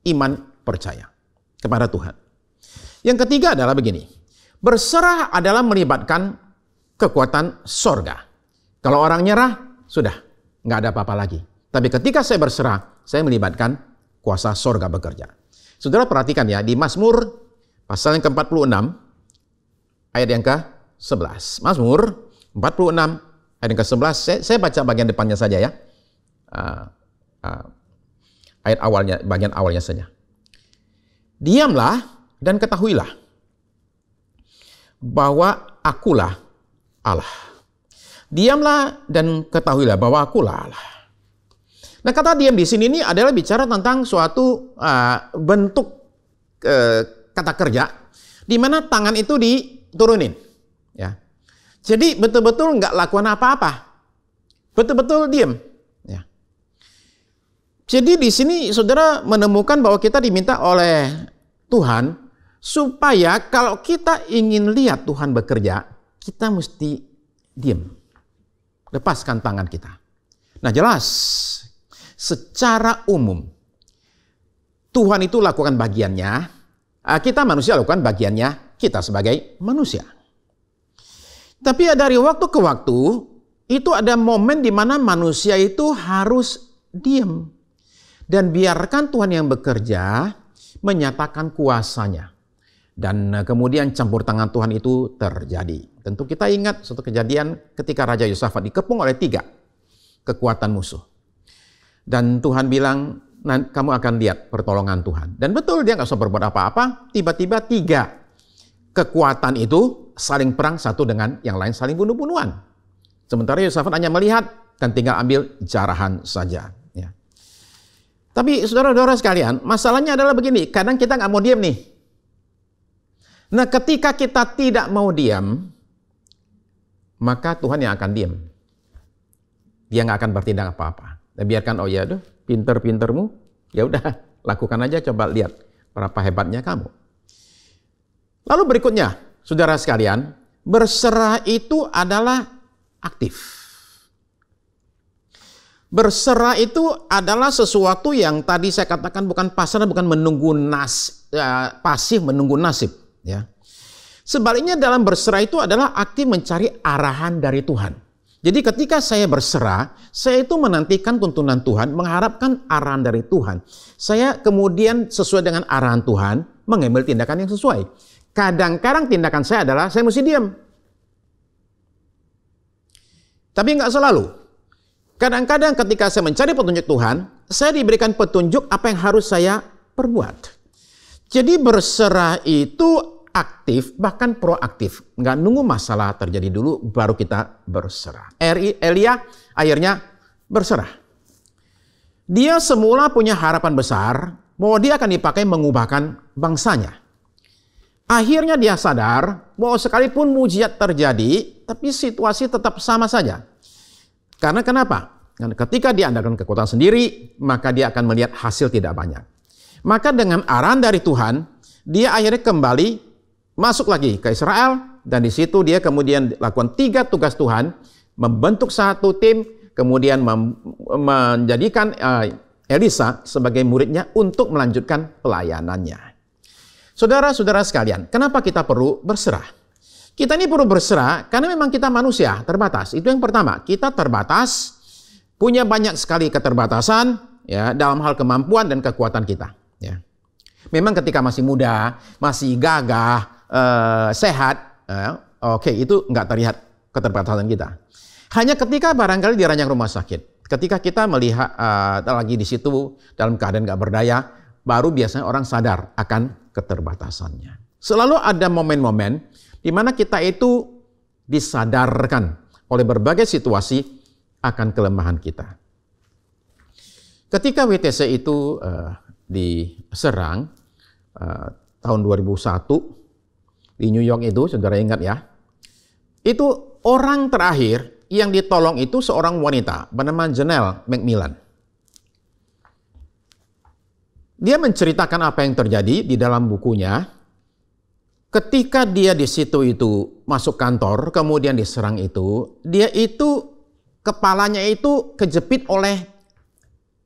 iman percaya kepada Tuhan. Yang ketiga adalah begini. Berserah adalah melibatkan kekuatan sorga. Kalau orang nyerah, sudah, nggak ada apa-apa lagi. Tapi ketika saya berserah, saya melibatkan kuasa sorga bekerja. Saudara perhatikan ya, di Mazmur pasal yang ke-46, ayat yang ke-11. Mazmur 46 ayat yang ke-11, saya baca bagian depannya saja ya. Ayat awalnya, bagian awalnya saja. Diamlah dan ketahuilah bahwa akulah Allah. Diamlah dan ketahuilah bahwa akulah Allah. Nah, kata diam di sini ini adalah bicara tentang suatu bentuk kata kerja di mana tangan itu diturunin, ya. Jadi betul-betul nggak lakukan apa-apa, betul-betul diam. Ya. Jadi di sini saudara menemukan bahwa kita diminta oleh Tuhan supaya kalau kita ingin lihat Tuhan bekerja, kita mesti diam, lepaskan tangan kita. Nah, jelas secara umum Tuhan itu lakukan bagiannya, kita manusia lakukan bagiannya, kita sebagai manusia. Tapi dari waktu ke waktu, itu ada momen di mana manusia itu harus diam. Dan biarkan Tuhan yang bekerja menyatakan kuasanya. Dan kemudian campur tangan Tuhan itu terjadi. Tentu kita ingat suatu kejadian ketika Raja Yosafat dikepung oleh 3 kekuatan musuh. Dan Tuhan bilang, kamu akan lihat pertolongan Tuhan. Dan betul dia nggak usah berbuat apa-apa, tiba-tiba 3 kekuatan itu saling perang satu dengan yang lain, saling bunuh-bunuhan. Sementara Yosafat hanya melihat dan tinggal ambil jarahan saja. Ya. Tapi saudara-saudara sekalian, masalahnya adalah begini, kadang kita nggak mau diam nih. Nah, ketika kita tidak mau diam, maka Tuhan yang akan diam. Dia nggak akan bertindak apa-apa. Dan biarkan, oh ya, pinter-pintermu, ya udah, lakukan aja, coba lihat berapa hebatnya kamu. Lalu berikutnya, saudara sekalian, berserah itu adalah aktif. Berserah itu adalah sesuatu yang tadi saya katakan bukan pasrah, bukan menunggu pasif menunggu nasib. Ya. Sebaliknya dalam berserah itu adalah aktif mencari arahan dari Tuhan. Jadi ketika saya berserah, saya itu menantikan tuntunan Tuhan, mengharapkan arahan dari Tuhan. Saya kemudian sesuai dengan arahan Tuhan, mengambil tindakan yang sesuai. Kadang-kadang tindakan saya adalah saya mesti diam. Tapi nggak selalu. Kadang-kadang ketika saya mencari petunjuk Tuhan, saya diberikan petunjuk apa yang harus saya perbuat. Jadi berserah itu aktif, bahkan proaktif. Nggak nunggu masalah terjadi dulu, baru kita berserah. Elia akhirnya berserah. Dia semula punya harapan besar bahwa dia akan dipakai mengubahkan bangsanya. Akhirnya dia sadar bahwa sekalipun mujizat terjadi, tapi situasi tetap sama saja. Karena kenapa? Karena ketika dia andalkan kekuatan sendiri, maka dia akan melihat hasil tidak banyak. Maka dengan arahan dari Tuhan, dia akhirnya kembali masuk lagi ke Israel, dan di situ dia kemudian lakukan 3 tugas Tuhan, membentuk satu tim, kemudian menjadikan Elisa sebagai muridnya untuk melanjutkan pelayanannya. Saudara-saudara sekalian, kenapa kita perlu berserah? Kita ini perlu berserah karena memang kita manusia, terbatas. Itu yang pertama, kita terbatas, punya banyak sekali keterbatasan ya dalam hal kemampuan dan kekuatan kita. Ya. Memang ketika masih muda, masih gagah, sehat, oke, itu nggak terlihat keterbatasan kita. Hanya ketika barangkali di ranjang rumah sakit, ketika kita melihat lagi di situ dalam keadaan nggak berdaya, baru biasanya orang sadar akan keterbatasannya. Selalu ada momen-momen di mana kita itu disadarkan oleh berbagai situasi akan kelemahan kita. Ketika WTC itu diserang tahun 2001 di New York itu, saudara ingat ya, itu orang terakhir yang ditolong itu seorang wanita bernama Janelle McMillan. Dia menceritakan apa yang terjadi di dalam bukunya. Ketika dia di situ itu masuk kantor, kemudian diserang itu, dia itu kepalanya itu kejepit oleh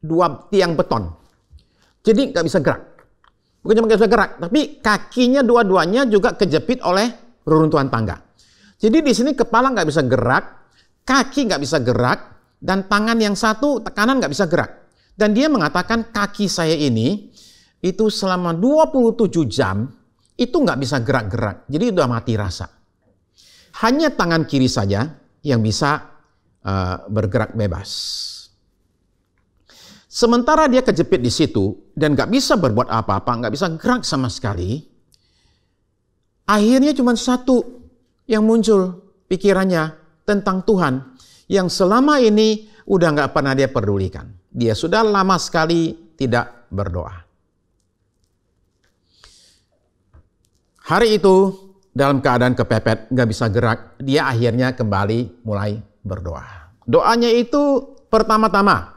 2 tiang beton. Jadi nggak bisa gerak. Bukan cuma nggak bisa gerak, tapi kakinya dua-duanya juga kejepit oleh reruntuhan tangga. Jadi di sini kepala nggak bisa gerak, kaki nggak bisa gerak, dan tangan yang satu kanan nggak bisa gerak. Dan dia mengatakan kaki saya ini itu selama 27 jam itu nggak bisa gerak-gerak. Jadi udah mati rasa. Hanya tangan kiri saja yang bisa bergerak bebas. Sementara dia kejepit di situ dan nggak bisa berbuat apa-apa, nggak bisa gerak sama sekali, akhirnya cuma satu yang muncul pikirannya tentang Tuhan yang selama ini udah nggak pernah dia pedulikan. Dia sudah lama sekali tidak berdoa. Hari itu dalam keadaan kepepet, nggak bisa gerak, dia akhirnya kembali mulai berdoa. Doanya itu pertama-tama,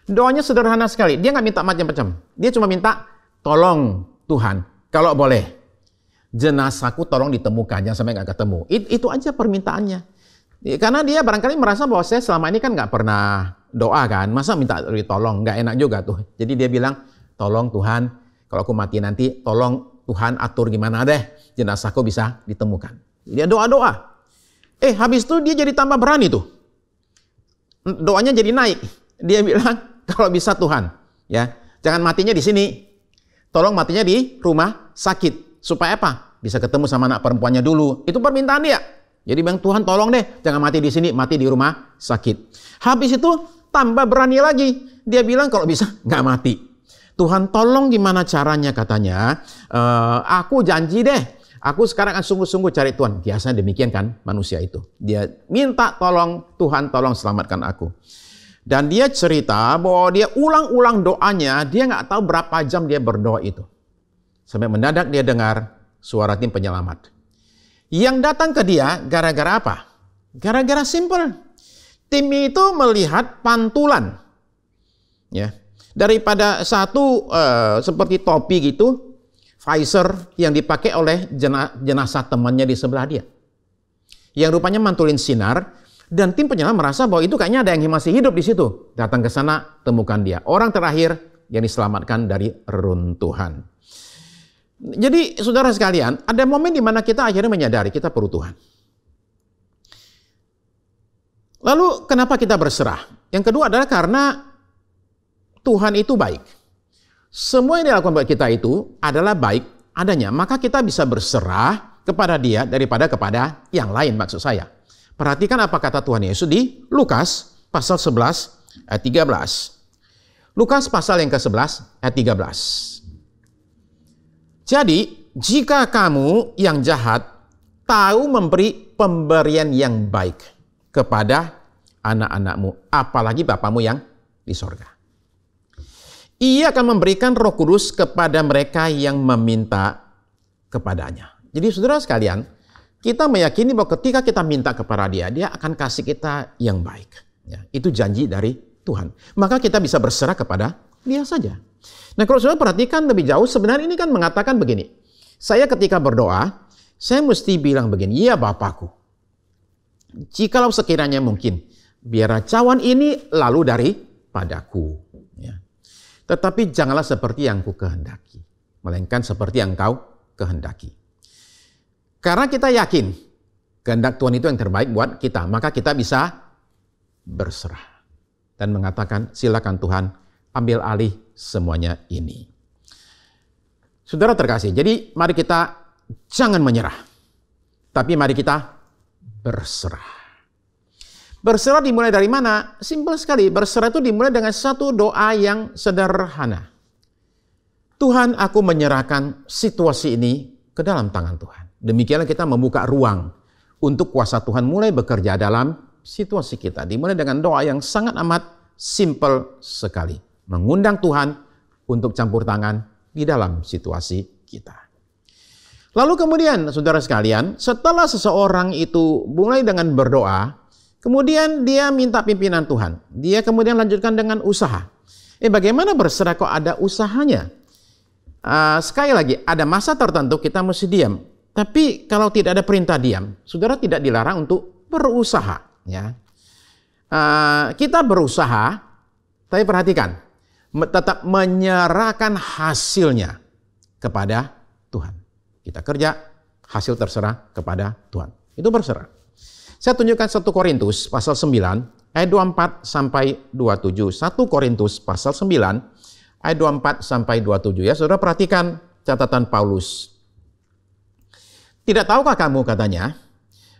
doanya sederhana sekali. Dia nggak minta macam-macam. Dia cuma minta, tolong Tuhan, kalau boleh, jenazahku tolong ditemukan, jangan sampai nggak ketemu. Itu aja permintaannya. Karena dia barangkali merasa bahwa saya selama ini kan nggak pernah doa kan, masa minta ditolong, nggak enak juga tuh. Jadi dia bilang, tolong Tuhan, kalau aku mati nanti, tolong Tuhan atur gimana deh, jenazahku bisa ditemukan. Dia doa-doa. Habis itu dia jadi tambah berani tuh. Doanya jadi naik. Dia bilang, kalau bisa Tuhan, ya, jangan matinya di sini. Tolong matinya di rumah sakit. supaya apa? Bisa ketemu sama anak perempuannya dulu. Itu permintaan dia. Jadi bilang, Tuhan tolong deh, jangan mati di sini, mati di rumah sakit. Habis itu tambah berani lagi. Dia bilang kalau bisa nggak mati. Tuhan tolong gimana caranya katanya. Aku janji deh. Aku sekarang akan sungguh-sungguh cari Tuhan. Biasanya demikian kan manusia itu. Dia minta tolong, Tuhan tolong selamatkan aku. Dan dia cerita bahwa dia ulang-ulang doanya. Dia nggak tahu berapa jam dia berdoa itu. Sampai mendadak dia dengar suara tim penyelamat. Yang datang ke dia gara-gara apa? Gara-gara simple. Tim itu melihat pantulan. Ya. Daripada satu seperti topi gitu. Visor yang dipakai oleh jenazah temannya di sebelah dia. Yang rupanya mantulin sinar, dan tim penyelamat merasa bahwa itu kayaknya ada yang masih hidup di situ. Datang ke sana, temukan dia. Orang terakhir yang diselamatkan dari reruntuhan. Jadi saudara sekalian, ada momen di mana kita akhirnya menyadari kita perlu Tuhan. Lalu kenapa kita berserah? Yang kedua adalah karena Tuhan itu baik. Semua yang dilakukan buat kita itu adalah baik adanya. Maka kita bisa berserah kepada dia daripada kepada yang lain maksud saya. Perhatikan apa kata Tuhan Yesus di Lukas pasal 11 ayat 13. Lukas pasal yang ke-11 ayat 13. Jadi jika kamu yang jahat tahu memberi pemberian yang baik kepada anak-anakmu, apalagi Bapamu yang di sorga. Ia akan memberikan Roh Kudus kepada mereka yang meminta kepadanya. Jadi saudara sekalian, kita meyakini bahwa ketika kita minta kepada dia, dia akan kasih kita yang baik. Ya, itu janji dari Tuhan. Maka kita bisa berserah kepada dia saja. Nah kalau saudara perhatikan lebih jauh, sebenarnya ini kan mengatakan begini. Saya ketika berdoa, saya mesti bilang begini, ya Bapakku, jikalau sekiranya mungkin, biar cawan ini lalu daripadaku. Tetapi janganlah seperti yang ku kehendaki, melainkan seperti yang kau kehendaki. Karena kita yakin kehendak Tuhan itu yang terbaik buat kita, maka kita bisa berserah dan mengatakan, silakan Tuhan, ambil alih semuanya ini. Saudara terkasih, jadi mari kita jangan menyerah, tapi mari kita berserah. Berserah dimulai dari mana? Simpel sekali. Berserah itu dimulai dengan satu doa yang sederhana. Tuhan, aku menyerahkan situasi ini ke dalam tangan Tuhan. Demikianlah kita membuka ruang untuk kuasa Tuhan mulai bekerja dalam situasi kita. Dimulai dengan doa yang sangat amat simpel sekali. Mengundang Tuhan untuk campur tangan di dalam situasi kita. Lalu kemudian, saudara sekalian, setelah seseorang itu mulai dengan berdoa, kemudian dia minta pimpinan Tuhan. Dia kemudian lanjutkan dengan usaha. Bagaimana berserah kok ada usahanya? Sekali lagi, ada masa tertentu kita mesti diam. Tapi kalau tidak ada perintah diam, saudara tidak dilarang untuk berusaha. Ya. Kita berusaha, tapi perhatikan, tetap menyerahkan hasilnya kepada Tuhan. Kita kerja, hasil terserah kepada Tuhan. Itu berserah. Saya tunjukkan 1 Korintus pasal 9 ayat 24 sampai 27. 1 Korintus pasal 9 ayat 24 sampai 27 ya. Saudara perhatikan catatan Paulus. Tidak tahukah kamu katanya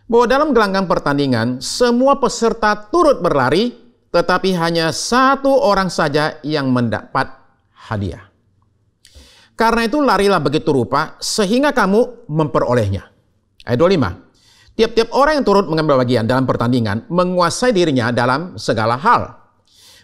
bahwa dalam gelanggang pertandingan semua peserta turut berlari, tetapi hanya satu orang saja yang mendapat hadiah. Karena itu larilah begitu rupa sehingga kamu memperolehnya. Ayat 25. Tiap-tiap orang yang turut mengambil bagian dalam pertandingan menguasai dirinya dalam segala hal.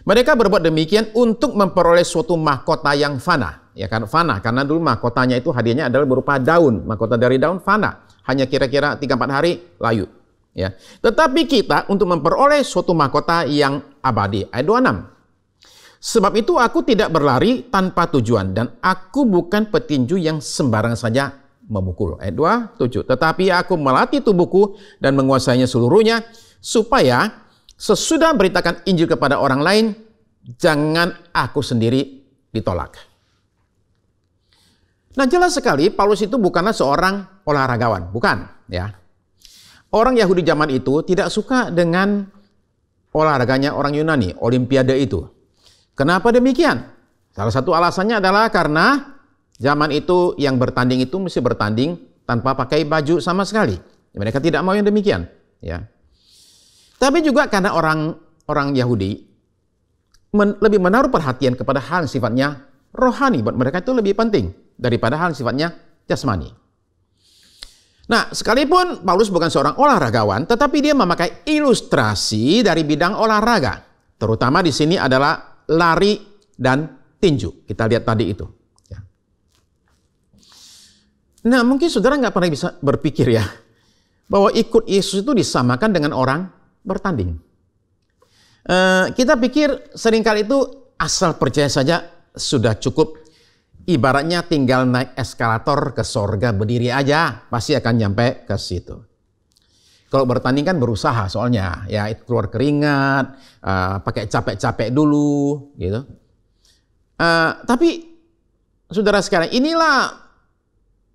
Mereka berbuat demikian untuk memperoleh suatu mahkota yang fana. Ya kan, fana, karena dulu mahkotanya itu hadiahnya adalah berupa daun. Mahkota dari daun fana. Hanya kira-kira 3-4 hari layu. Ya. Tetapi kita untuk memperoleh suatu mahkota yang abadi. Ayat 26. Sebab itu aku tidak berlari tanpa tujuan dan aku bukan petinju yang sembarang saja memukul. Ayat 27. Tetapi aku melatih tubuhku dan menguasainya seluruhnya, supaya sesudah beritakan Injil kepada orang lain, jangan aku sendiri ditolak. Nah jelas sekali Paulus itu bukanlah seorang olahragawan. Bukan. Ya. Orang Yahudi zaman itu tidak suka dengan olahraganya orang Yunani, Olimpiade itu. Kenapa demikian? Salah satu alasannya adalah karena Zaman itu yang bertanding itu mesti bertanding tanpa pakai baju sama sekali. Mereka tidak mau yang demikian. Ya. Tapi juga karena orang Yahudi lebih menaruh perhatian kepada hal yang sifatnya rohani. Buat mereka itu lebih penting daripada hal yang sifatnya jasmani. Nah, sekalipun Paulus bukan seorang olahragawan, tetapi dia memakai ilustrasi dari bidang olahraga. Terutama di sini adalah lari dan tinju. Kita lihat tadi itu. Ya. Nah, mungkin saudara nggak pernah bisa berpikir ya, bahwa ikut Yesus itu disamakan dengan orang bertanding. Kita pikir seringkali itu asal percaya saja sudah cukup. Ibaratnya tinggal naik eskalator ke sorga berdiri aja, pasti akan nyampe ke situ. Kalau bertanding kan berusaha soalnya, ya keluar keringat, pakai capek-capek dulu, gitu. Tapi saudara sekalian, inilah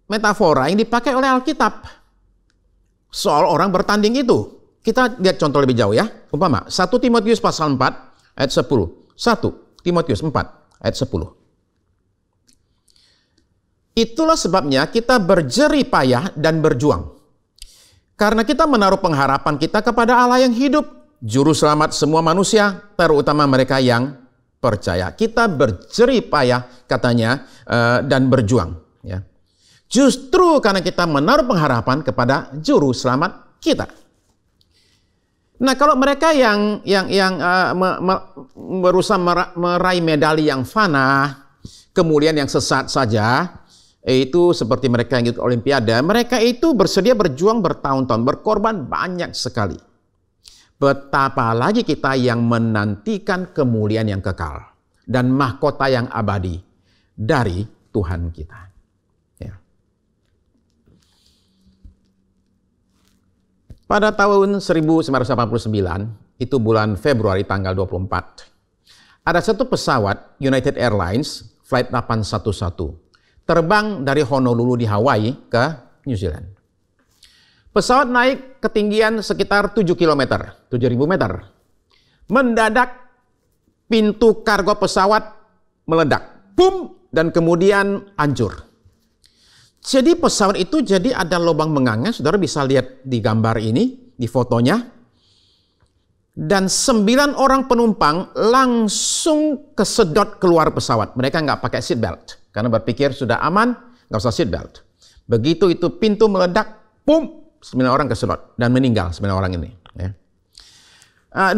metafora yang dipakai oleh Alkitab soal orang bertanding itu. Kita lihat contoh lebih jauh ya. Umpama 1 Timotius pasal 4 ayat 10. 1 Timotius 4 ayat 10. Itulah sebabnya kita berjerih payah dan berjuang. Karena kita menaruh pengharapan kita kepada Allah yang hidup, juru selamat semua manusia, terutama mereka yang percaya. Kita berjerih payah katanya dan berjuang. Ya. Justru karena kita menaruh pengharapan kepada juru selamat kita. Nah, kalau mereka yang berusaha meraih medali yang fana, kemudian yang sesat saja, itu seperti mereka yang ikut Olimpiade, mereka itu bersedia berjuang bertahun-tahun, berkorban banyak sekali. Betapa lagi kita yang menantikan kemuliaan yang kekal dan mahkota yang abadi dari Tuhan kita. Ya. Pada tahun 1989, itu bulan Februari tanggal 24, ada satu pesawat United Airlines Flight 811 terbang dari Honolulu di Hawaii ke New Zealand. Pesawat naik ketinggian sekitar 7 km, 7.000 meter. Mendadak pintu kargo pesawat meledak. Boom! Dan kemudian hancur. Jadi pesawat itu jadi ada lubang menganga, saudara bisa lihat di gambar ini, di fotonya. Dan 9 orang penumpang langsung kesedot keluar pesawat. Mereka nggak pakai seatbelt. Karena berpikir sudah aman, nggak usah seatbelt. Begitu itu pintu meledak, boom, 9 orang kesedot dan meninggal 9 orang ini. Ya.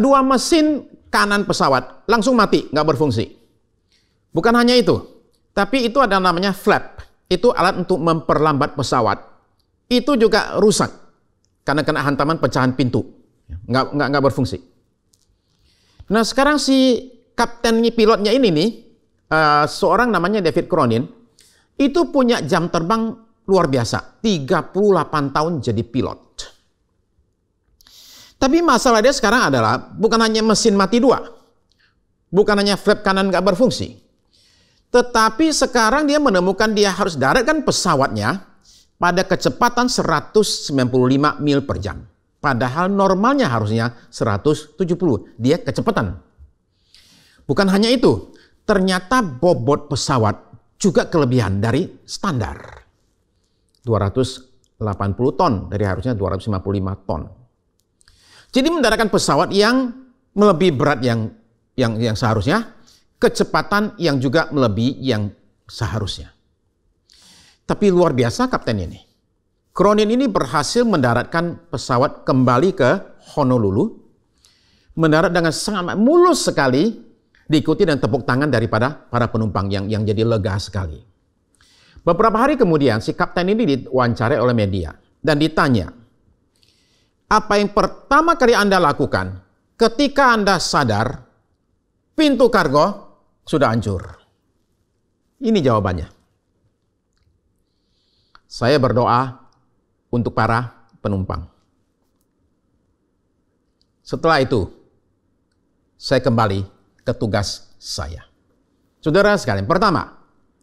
2 mesin kanan pesawat langsung mati, nggak berfungsi. Bukan hanya itu, tapi itu ada namanya flap. Itu alat untuk memperlambat pesawat. Itu juga rusak karena kena hantaman pecahan pintu, nggak berfungsi. Nah sekarang si kapten pilotnya ini nih. Seorang namanya David Cronin, itu punya jam terbang luar biasa, 38 tahun jadi pilot. Tapi masalah dia sekarang adalah bukan hanya mesin mati 2, bukan hanya flap kanan nggak berfungsi, tetapi sekarang dia menemukan dia harus daratkan pesawatnya pada kecepatan 195 mil per jam. Padahal normalnya harusnya 170, dia kecepatan. Bukan hanya itu, ternyata bobot pesawat juga kelebihan dari standar. 280 ton dari harusnya 255 ton. Jadi mendaratkan pesawat yang melebihi berat yang seharusnya, kecepatan yang juga melebihi yang seharusnya. Tapi luar biasa kapten ini. Cronin ini berhasil mendaratkan pesawat kembali ke Honolulu. Mendarat dengan sangat mulus sekali. Diikuti dan tepuk tangan daripada para penumpang yang jadi lega sekali. Beberapa hari kemudian si kapten ini diwawancarai oleh media dan ditanya, apa yang pertama kali Anda lakukan ketika Anda sadar pintu kargo sudah hancur? Ini jawabannya. Saya berdoa untuk para penumpang. Setelah itu, saya kembali ke tugas saya. Saudara sekalian, pertama,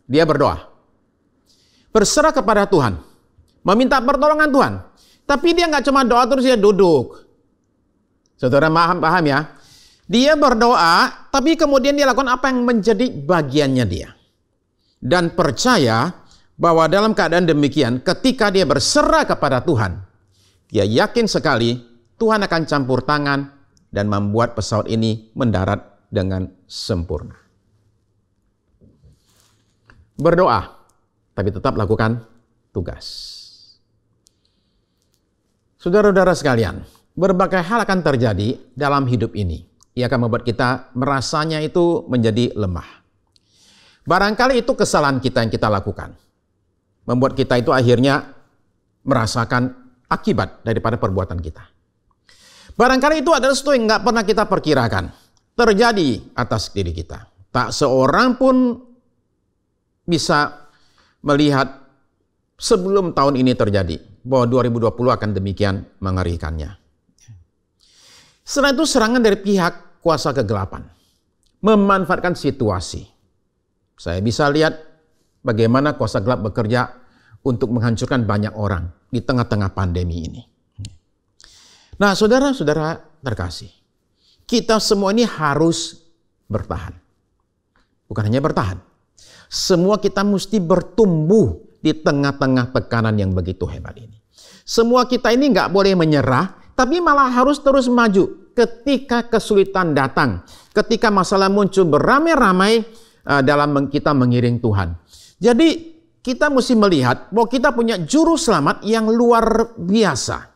dia berdoa. Berserah kepada Tuhan. Meminta pertolongan Tuhan. Tapi dia nggak cuma doa terus dia duduk. Saudara paham ya? Dia berdoa, tapi kemudian dia lakukan apa yang menjadi bagiannya dia. dan percaya bahwa dalam keadaan demikian, ketika dia berserah kepada Tuhan, dia yakin sekali Tuhan akan campur tangan dan membuat pesawat ini mendarat dengan sempurna. Berdoa, tapi tetap lakukan tugas. Saudara-saudara sekalian, berbagai hal akan terjadi dalam hidup ini. Ia akan membuat kita merasanya itu menjadi lemah. Barangkali itu kesalahan kita yang kita lakukan. Membuat kita itu akhirnya merasakan akibat daripada perbuatan kita. Barangkali itu adalah sesuatu yang nggak pernah kita perkirakan. Terjadi atas diri kita. Tak seorang pun bisa melihat sebelum tahun ini terjadi bahwa 2020 akan demikian mengerikannya. Selain itu serangan dari pihak kuasa kegelapan memanfaatkan situasi. Saya bisa lihat bagaimana kuasa gelap bekerja untuk menghancurkan banyak orang di tengah-tengah pandemi ini. Nah, saudara-saudara terkasih, kita semua ini harus bertahan. Bukan hanya bertahan. Semua kita mesti bertumbuh di tengah-tengah tekanan yang begitu hebat ini. Semua kita ini nggak boleh menyerah, tapi malah harus terus maju ketika kesulitan datang. Ketika masalah muncul beramai-ramai dalam kita mengiring Tuhan. Jadi kita mesti melihat bahwa kita punya juru selamat yang luar biasa.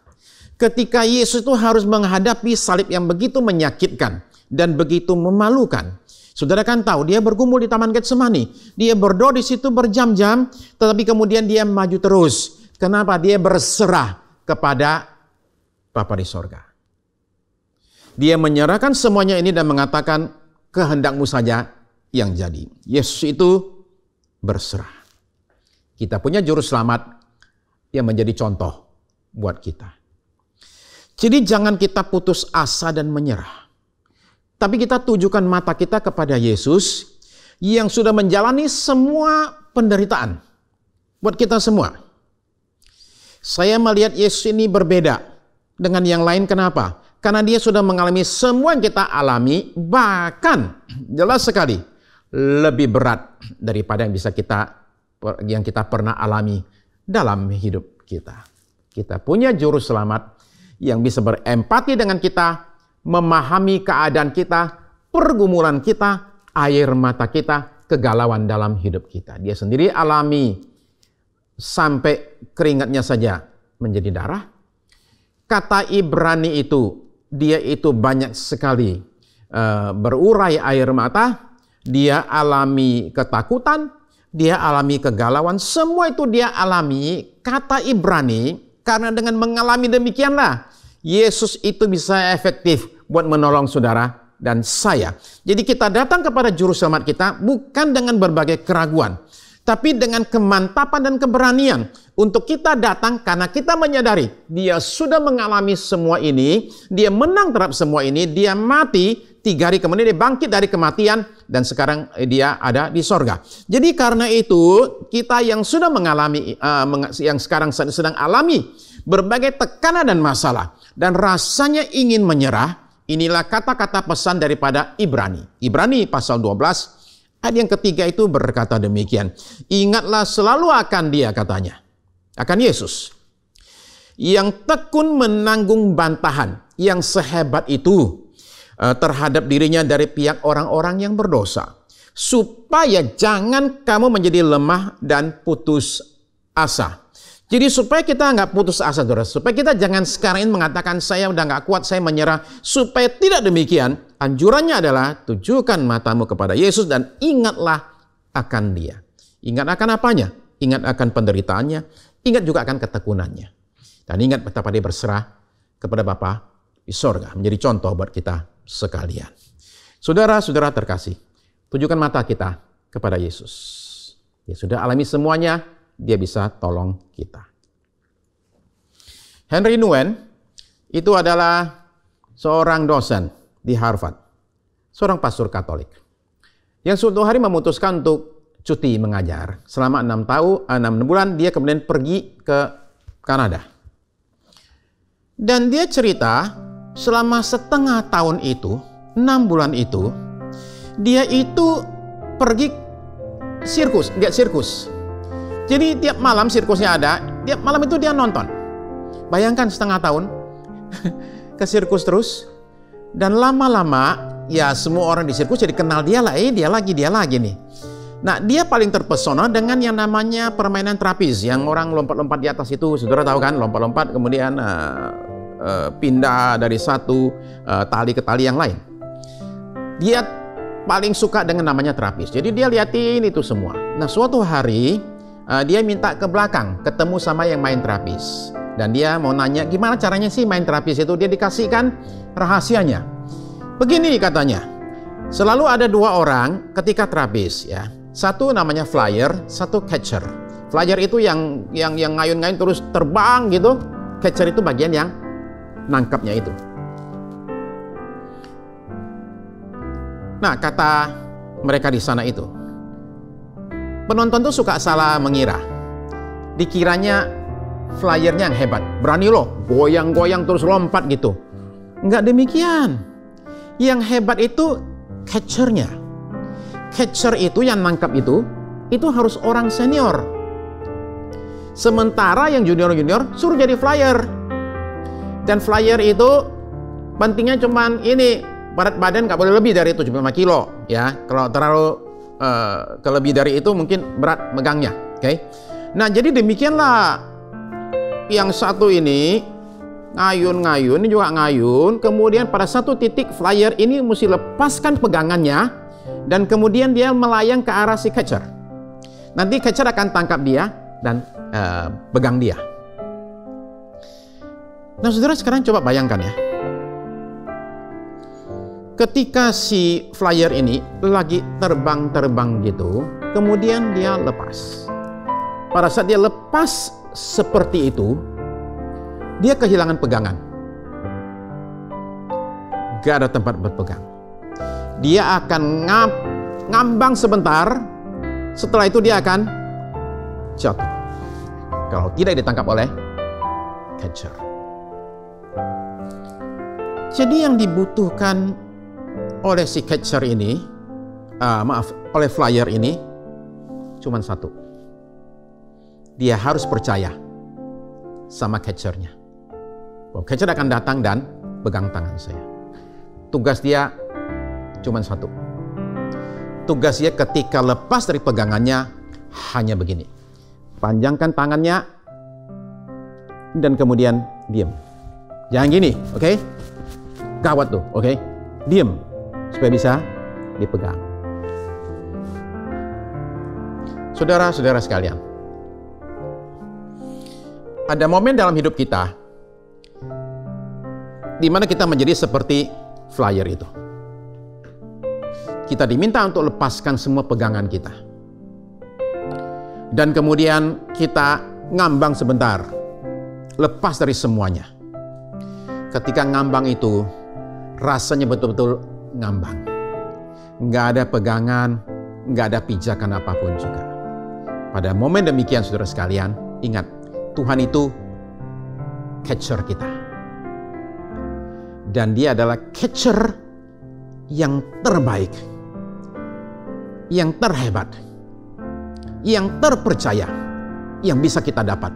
Ketika Yesus itu harus menghadapi salib yang begitu menyakitkan dan begitu memalukan. Saudara kan tahu, dia bergumul di Taman Getsemani. Dia berdoa di situ berjam-jam, tetapi kemudian dia maju terus. Kenapa? Dia berserah kepada Bapa di sorga. Dia menyerahkan semuanya ini dan mengatakan, kehendakmu saja yang jadi. Yesus itu berserah. Kita punya juru selamat yang menjadi contoh buat kita. Jadi jangan kita putus asa dan menyerah. Tapi kita tujukan mata kita kepada Yesus yang sudah menjalani semua penderitaan buat kita semua. Saya melihat Yesus ini berbeda dengan yang lain. Kenapa? Karena dia sudah mengalami semua yang kita alami, bahkan jelas sekali lebih berat daripada yang kita pernah alami dalam hidup kita. Kita punya juru selamat yang bisa berempati dengan kita, memahami keadaan kita, pergumulan kita, air mata kita, kegalauan dalam hidup kita. Dia sendiri alami sampai keringatnya saja menjadi darah. Kata Ibrani itu, dia itu banyak sekali berurai air mata, dia alami ketakutan, dia alami kegalauan, semua itu dia alami. Kata Ibrani, karena dengan mengalami demikianlah, Yesus itu bisa efektif buat menolong saudara dan saya. Jadi kita datang kepada juru selamat kita bukan dengan berbagai keraguan, tapi dengan kemantapan dan keberanian untuk kita datang karena kita menyadari dia sudah mengalami semua ini, dia menang terhadap semua ini, dia mati, 3 hari kemudian dia bangkit dari kematian dan sekarang dia ada di sorga. Jadi karena itu kita yang sudah mengalami, yang sekarang sedang alami berbagai tekanan dan masalah dan rasanya ingin menyerah, inilah kata-kata pesan daripada Ibrani. Ibrani pasal 12 ayat yang ketiga itu berkata demikian. Ingatlah selalu akan dia, katanya, akan Yesus yang tekun menanggung bantahan yang sehebat itu terhadap dirinya dari pihak orang-orang yang berdosa, supaya jangan kamu menjadi lemah dan putus asa. Jadi supaya kita nggak putus asa, saudara, supaya kita jangan sekarang ini mengatakan saya udah nggak kuat, saya menyerah. Supaya tidak demikian, anjurannya adalah tujukan matamu kepada Yesus dan ingatlah akan dia. Ingat akan apanya? Ingat akan penderitaannya, ingat juga akan ketekunannya. Dan ingat betapa dia berserah kepada Bapa di sorga, menjadi contoh buat kita sekalian. Saudara-saudara terkasih, tujukan mata kita kepada Yesus. Dia sudah alami semuanya, dia bisa tolong kita. Henry Nouwen itu adalah seorang dosen di Harvard, seorang pastor Katolik, yang suatu hari memutuskan untuk cuti mengajar. Selama 6 bulan dia kemudian pergi ke Kanada. Dan dia cerita selama setengah tahun itu, 6 bulan itu, dia itu pergi sirkus, lihat sirkus. Jadi tiap malam sirkusnya ada, tiap malam itu dia nonton. Bayangkan setengah tahun ke sirkus terus, dan lama-lama ya semua orang di sirkus jadi kenal dia lah, dia lagi nih. Nah, dia paling terpesona dengan yang namanya permainan trapeze, yang orang lompat-lompat di atas itu, saudara tahu kan, lompat-lompat kemudian pindah dari satu tali ke tali yang lain. Dia paling suka dengan namanya trapeze, jadi dia liatin itu semua. Nah, suatu hari dia minta ke belakang ketemu sama yang main trapeze. Dan dia mau nanya gimana caranya sih main trapeze itu. Dia dikasihkan rahasianya. Begini katanya, selalu ada dua orang ketika trapeze ya. Satu namanya flyer, satu catcher. Flyer itu yang ngayun-ngayun terus terbang gitu. Catcher itu bagian yang nangkapnya itu. Nah, kata mereka di sana itu, penonton tuh suka salah mengira. Dikiranya flyernya yang hebat, berani loh, goyang-goyang terus lompat gitu. Enggak demikian. Yang hebat itu catchernya. Catcher itu yang nangkap itu harus orang senior. Sementara yang junior-junior suruh jadi flyer. Dan flyer itu pentingnya cuman ini, berat badan nggak boleh lebih dari 75 kilo ya. Kalau terlalu kelebih dari itu mungkin berat megangnya. Oke. Nah, jadi demikianlah yang satu ini ngayun-ngayun, ini juga ngayun. Kemudian pada satu titik flyer ini mesti lepaskan pegangannya dan kemudian dia melayang ke arah si catcher. Nanti catcher akan tangkap dia dan pegang dia. Nah, saudara sekarang coba bayangkan ya. Ketika si flyer ini lagi terbang-terbang gitu, kemudian dia lepas. Pada saat dia lepas seperti itu, dia kehilangan pegangan. Gak ada tempat berpegang. Dia akan ngambang sebentar, setelah itu dia akan jatuh. Kalau tidak ditangkap oleh catcher. Jadi yang dibutuhkan oleh si catcher ini, oleh flyer ini, cuma satu. Dia harus percaya sama catchernya. Bahwa catcher akan datang dan pegang tangan saya. Tugas dia cuma satu. Tugas dia ketika lepas dari pegangannya hanya begini. Panjangkan tangannya dan kemudian diam. Jangan gini, oke? Gawat tuh, oke? Diam supaya bisa dipegang. Saudara-saudara sekalian, ada momen dalam hidup kita di mana kita menjadi seperti flyer itu. Kita diminta untuk lepaskan semua pegangan kita. Dan kemudian kita ngambang sebentar. Lepas dari semuanya. Ketika ngambang itu, rasanya betul-betul ngambang. Nggak ada pegangan, nggak ada pijakan apapun juga. Pada momen demikian, saudara sekalian, ingat, Tuhan itu catcher kita. Dan dia adalah catcher yang terbaik, yang terhebat, yang terpercaya, yang bisa kita dapat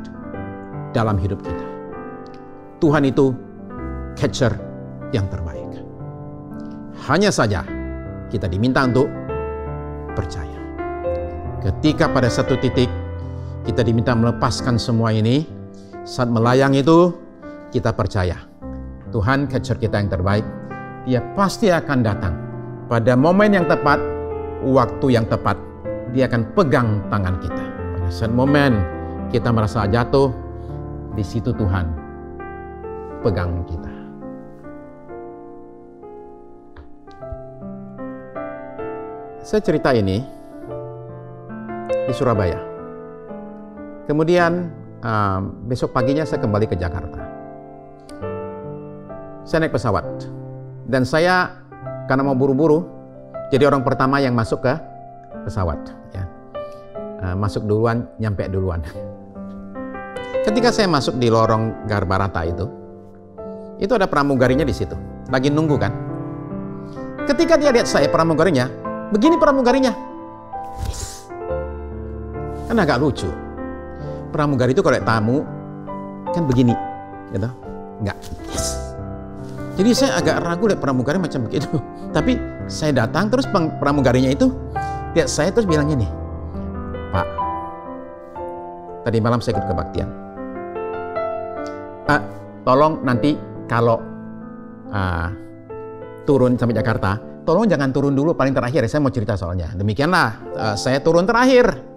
dalam hidup kita. Tuhan itu catcher yang terbaik. Hanya saja kita diminta untuk percaya. Ketika pada satu titik kita diminta melepaskan semua ini, saat melayang itu kita percaya Tuhan catcher kita yang terbaik. Dia pasti akan datang pada momen yang tepat, waktu yang tepat. Dia akan pegang tangan kita. Pada saat momen kita merasa jatuh, di situ Tuhan pegang kita. Saya cerita ini di Surabaya. Kemudian besok paginya saya kembali ke Jakarta. Saya naik pesawat. Dan saya karena mau buru-buru, jadi orang pertama yang masuk ke pesawat. Ya. Masuk duluan, nyampe duluan. Ketika saya masuk di lorong Garbarata itu ada pramugarinya di situ. Lagi nunggu kan. Ketika dia lihat saya pramugarinya, begini pramugarinya. Yes. Kan agak lucu. Pramugari itu kalau tamu kan begini, gitu. Enggak. Yes. Jadi saya agak ragu lihat pramugari macam begitu. Tapi saya datang terus pramugarinya itu lihat saya terus bilangnya nih, Pak, tadi malam saya ikut kebaktian. Tolong nanti kalau turun sampai Jakarta, tolong jangan turun dulu paling terakhir. Saya mau cerita soalnya. Demikianlah saya turun terakhir.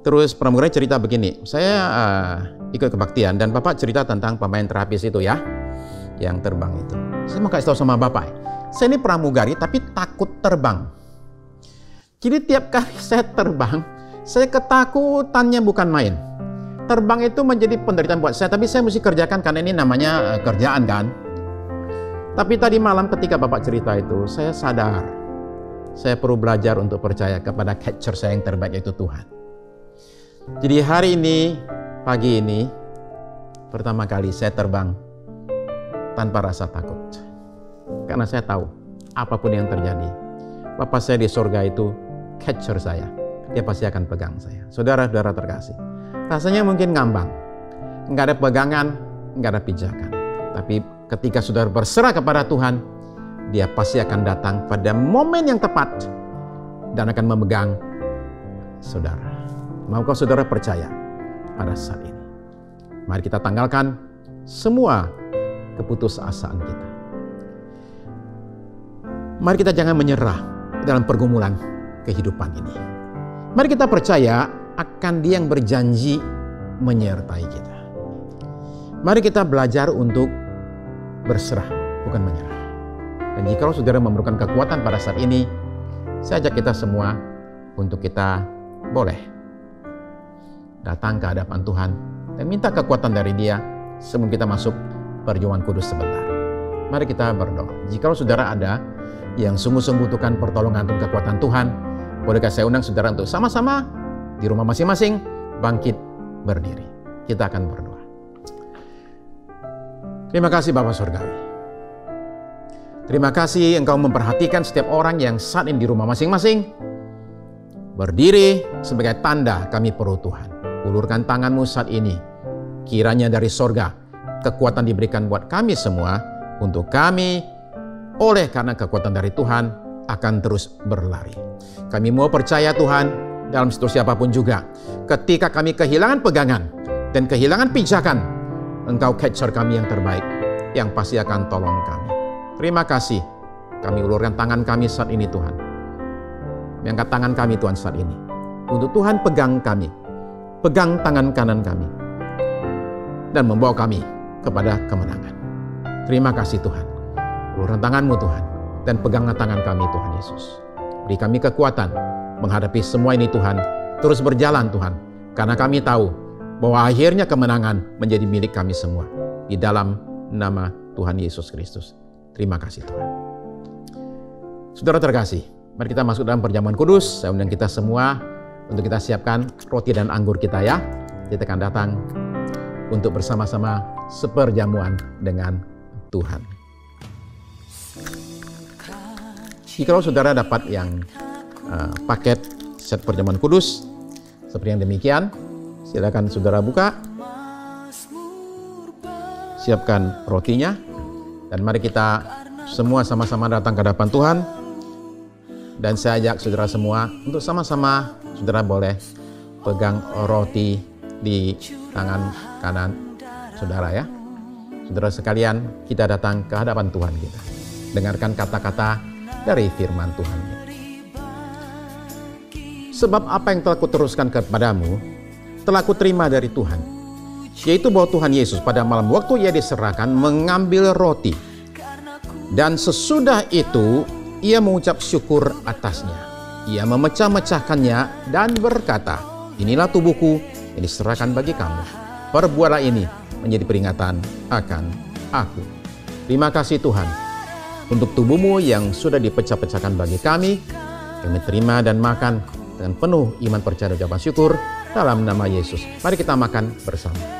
Terus pramugari cerita begini, saya ikut kebaktian dan Bapak cerita tentang pemain terapis itu ya, yang terbang itu. Saya mau kasih tahu sama Bapak, saya ini pramugari tapi takut terbang. Jadi tiap kali saya terbang, saya ketakutannya bukan main. Terbang itu menjadi penderitaan buat saya, tapi saya mesti kerjakan karena ini namanya kerjaan kan. Tapi tadi malam ketika Bapak cerita itu, saya sadar saya perlu belajar untuk percaya kepada catcher saya yang terbaik, yaitu Tuhan. Jadi hari ini, pagi ini, pertama kali saya terbang tanpa rasa takut. Karena saya tahu, apapun yang terjadi, Bapak saya di surga itu catcher saya. Dia pasti akan pegang saya. Saudara-saudara terkasih, rasanya mungkin ngambang. Nggak ada pegangan, nggak ada pijakan. Tapi ketika saudara berserah kepada Tuhan, Dia pasti akan datang pada momen yang tepat dan akan memegang saudara. Maukah saudara percaya pada saat ini? Mari kita tanggalkan semua keputusasaan kita. Mari kita jangan menyerah dalam pergumulan kehidupan ini. Mari kita percaya akan Dia yang berjanji menyertai kita. Mari kita belajar untuk berserah, bukan menyerah. Dan jika saudara memerlukan kekuatan pada saat ini, saya ajak kita semua untuk kita boleh datang ke hadapan Tuhan dan minta kekuatan dari Dia sebelum kita masuk perjamuan kudus sebentar. Mari kita berdoa. Jika saudara ada yang sungguh-sungguh membutuhkan pertolongan dan kekuatan Tuhan, bolehkah saya undang saudara untuk sama-sama di rumah masing-masing bangkit berdiri. Kita akan berdoa. Terima kasih Bapa Surgawi. Terima kasih Engkau memperhatikan setiap orang yang saat ini di rumah masing-masing. Berdiri sebagai tanda kami perlu Tuhan. Ulurkan tangan-Mu saat ini. Kiranya dari sorga kekuatan diberikan buat kami semua. Untuk kami, oleh karena kekuatan dari Tuhan, akan terus berlari. Kami mau percaya Tuhan dalam situasi apapun juga. Ketika kami kehilangan pegangan dan kehilangan pijakan, Engkau catcher kami yang terbaik, yang pasti akan tolong kami. Terima kasih. Kami ulurkan tangan kami saat ini Tuhan. Mengangkat tangan kami Tuhan saat ini. Untuk Tuhan pegang kami. Pegang tangan kanan kami. Dan membawa kami kepada kemenangan. Terima kasih Tuhan. Ulurkan tangan-Mu Tuhan. Dan peganglah tangan kami Tuhan Yesus. Beri kami kekuatan menghadapi semua ini Tuhan. Terus berjalan Tuhan. Karena kami tahu bahwa akhirnya kemenangan menjadi milik kami semua. Di dalam nama Tuhan Yesus Kristus. Terima kasih Tuhan. Saudara terkasih, mari kita masuk dalam perjamuan kudus. Saya undang kita semua untuk kita siapkan roti dan anggur kita ya. Kita akan datang untuk bersama-sama seperjamuan dengan Tuhan. Jika saudara dapat yang paket set perjamuan kudus seperti yang demikian, silakan saudara buka. Siapkan rotinya. Dan mari kita semua sama-sama datang ke hadapan Tuhan. Dan saya ajak saudara semua untuk sama-sama saudara boleh pegang roti di tangan kanan saudara ya. Saudara sekalian, kita datang ke hadapan Tuhan kita. Dengarkan kata-kata dari firman Tuhan. Sebab apa yang telah kuteruskan kepadamu, telah kuterima dari Tuhan. Yaitu bahwa Tuhan Yesus pada malam waktu Ia diserahkan mengambil roti. Dan sesudah itu Ia mengucap syukur atasnya. Ia memecah-mecahkannya dan berkata, inilah tubuhku yang diserahkan bagi kamu. Perbuatlah ini menjadi peringatan akan aku. Terima kasih Tuhan untuk tubuh-Mu yang sudah dipecah-pecahkan bagi kami. Kami terima dan makan dengan penuh iman percaya dan ucapan syukur dalam nama Yesus. Mari kita makan bersama.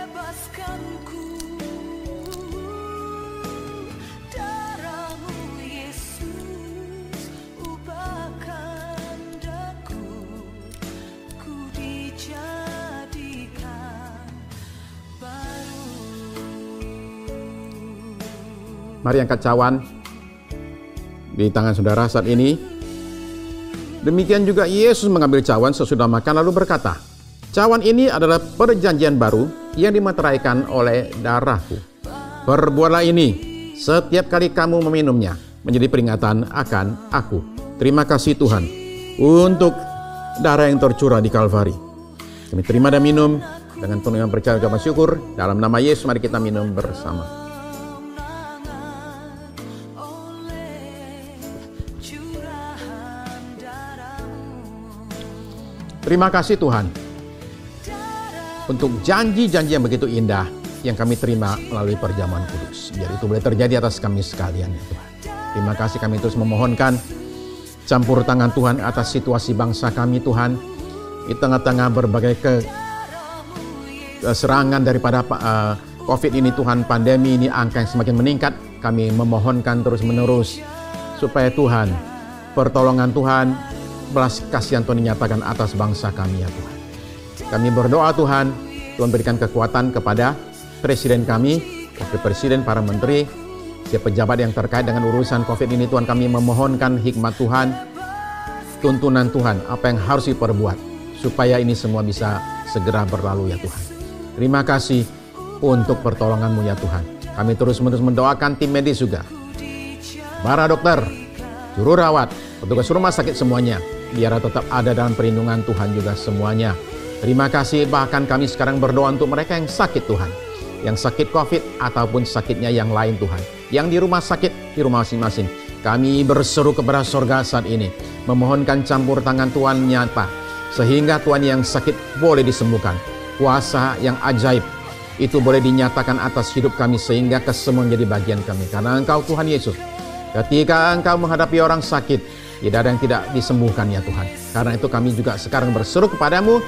Ku dijaga Mari angkat cawan di tangan saudara saat ini. Demikian juga Yesus mengambil cawan sesudah makan lalu berkata, cawan ini adalah perjanjian baru yang dimeteraikan oleh darahku. Perbuatlah ini setiap kali kamu meminumnya menjadi peringatan akan aku. Terima kasih Tuhan untuk darah yang tercurah di Kalvari. Kami terima dan minum dengan penuh iman percaya dan bersyukur. Dalam nama Yesus mari kita minum bersama. Terima kasih Tuhan untuk janji-janji yang begitu indah yang kami terima melalui perjamuan kudus. Biar itu boleh terjadi atas kami sekalian ya Tuhan. Terima kasih, kami terus memohonkan campur tangan Tuhan atas situasi bangsa kami Tuhan. Di tengah-tengah berbagai serangan daripada COVID ini Tuhan, pandemi ini, angka yang semakin meningkat. Kami memohonkan terus-menerus supaya Tuhan, pertolongan Tuhan, belas kasihan Tuhan dinyatakan atas bangsa kami ya Tuhan. Kami berdoa Tuhan, Tuhan berikan kekuatan kepada Presiden kami, Wakil Presiden, para menteri, setiap pejabat yang terkait dengan urusan COVID ini Tuhan. Kami memohonkan hikmat Tuhan, tuntunan Tuhan, apa yang harus diperbuat supaya ini semua bisa segera berlalu ya Tuhan. Terima kasih untuk pertolongan-Mu ya Tuhan. Kami terus-menerus mendoakan tim medis juga, para dokter, juru rawat, petugas rumah sakit semuanya, biar tetap ada dalam perlindungan Tuhan juga semuanya. Terima kasih, bahkan kami sekarang berdoa untuk mereka yang sakit Tuhan, yang sakit COVID ataupun sakitnya yang lain Tuhan, yang di rumah sakit, di rumah masing-masing. Kami berseru kepada sorga saat ini, memohonkan campur tangan Tuhan nyata, sehingga Tuhan yang sakit boleh disembuhkan. Kuasa yang ajaib itu boleh dinyatakan atas hidup kami, sehingga kesembuhan menjadi bagian kami. Karena Engkau Tuhan Yesus, ketika Engkau menghadapi orang sakit, tidak ada yang tidak disembuhkan ya Tuhan. Karena itu kami juga sekarang berseru kepadamu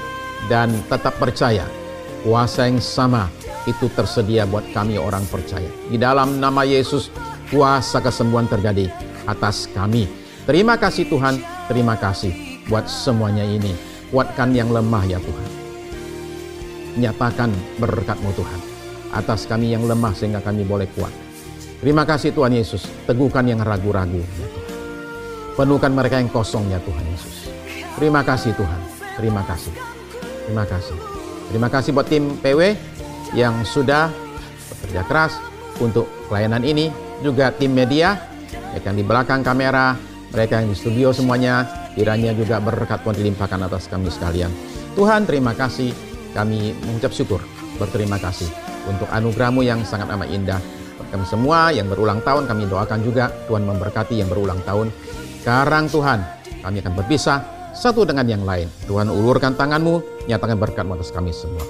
dan tetap percaya kuasa yang sama itu tersedia buat kami orang percaya. Di dalam nama Yesus, kuasa kesembuhan terjadi atas kami. Terima kasih Tuhan, terima kasih buat semuanya ini. Kuatkan yang lemah ya Tuhan. Nyatakan berkat-Mu Tuhan atas kami yang lemah sehingga kami boleh kuat. Terima kasih Tuhan Yesus, teguhkan yang ragu-ragu ya Tuhan. Penuhkan mereka yang kosong ya Tuhan Yesus. Terima kasih Tuhan, terima kasih. Terima kasih. Terima kasih buat tim PW yang sudah bekerja keras untuk pelayanan ini. Juga tim media, mereka yang di belakang kamera, mereka yang di studio semuanya. Kiranya juga berkat Tuhan dilimpahkan atas kami sekalian. Tuhan terima kasih, kami mengucap syukur, berterima kasih untuk anugerah-Mu yang sangat amat indah. Kami semua yang berulang tahun, kami doakan juga Tuhan memberkati yang berulang tahun. Sekarang Tuhan, kami akan berpisah satu dengan yang lain. Tuhan ulurkan tangan-Mu, nyatakan berkat-Mu atas kami semua.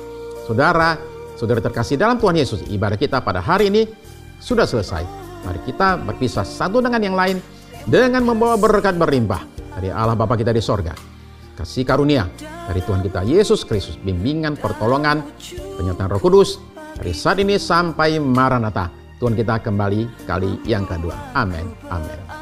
Saudara terkasih dalam Tuhan Yesus, ibadah kita pada hari ini sudah selesai. Mari kita berpisah satu dengan yang lain dengan membawa berkat berlimpah dari Allah Bapa kita di sorga, kasih karunia dari Tuhan kita Yesus Kristus, bimbingan, pertolongan, penyertaan Roh Kudus dari saat ini sampai Maranatha. Tuhan kita kembali kali yang kedua. Amin. Amin.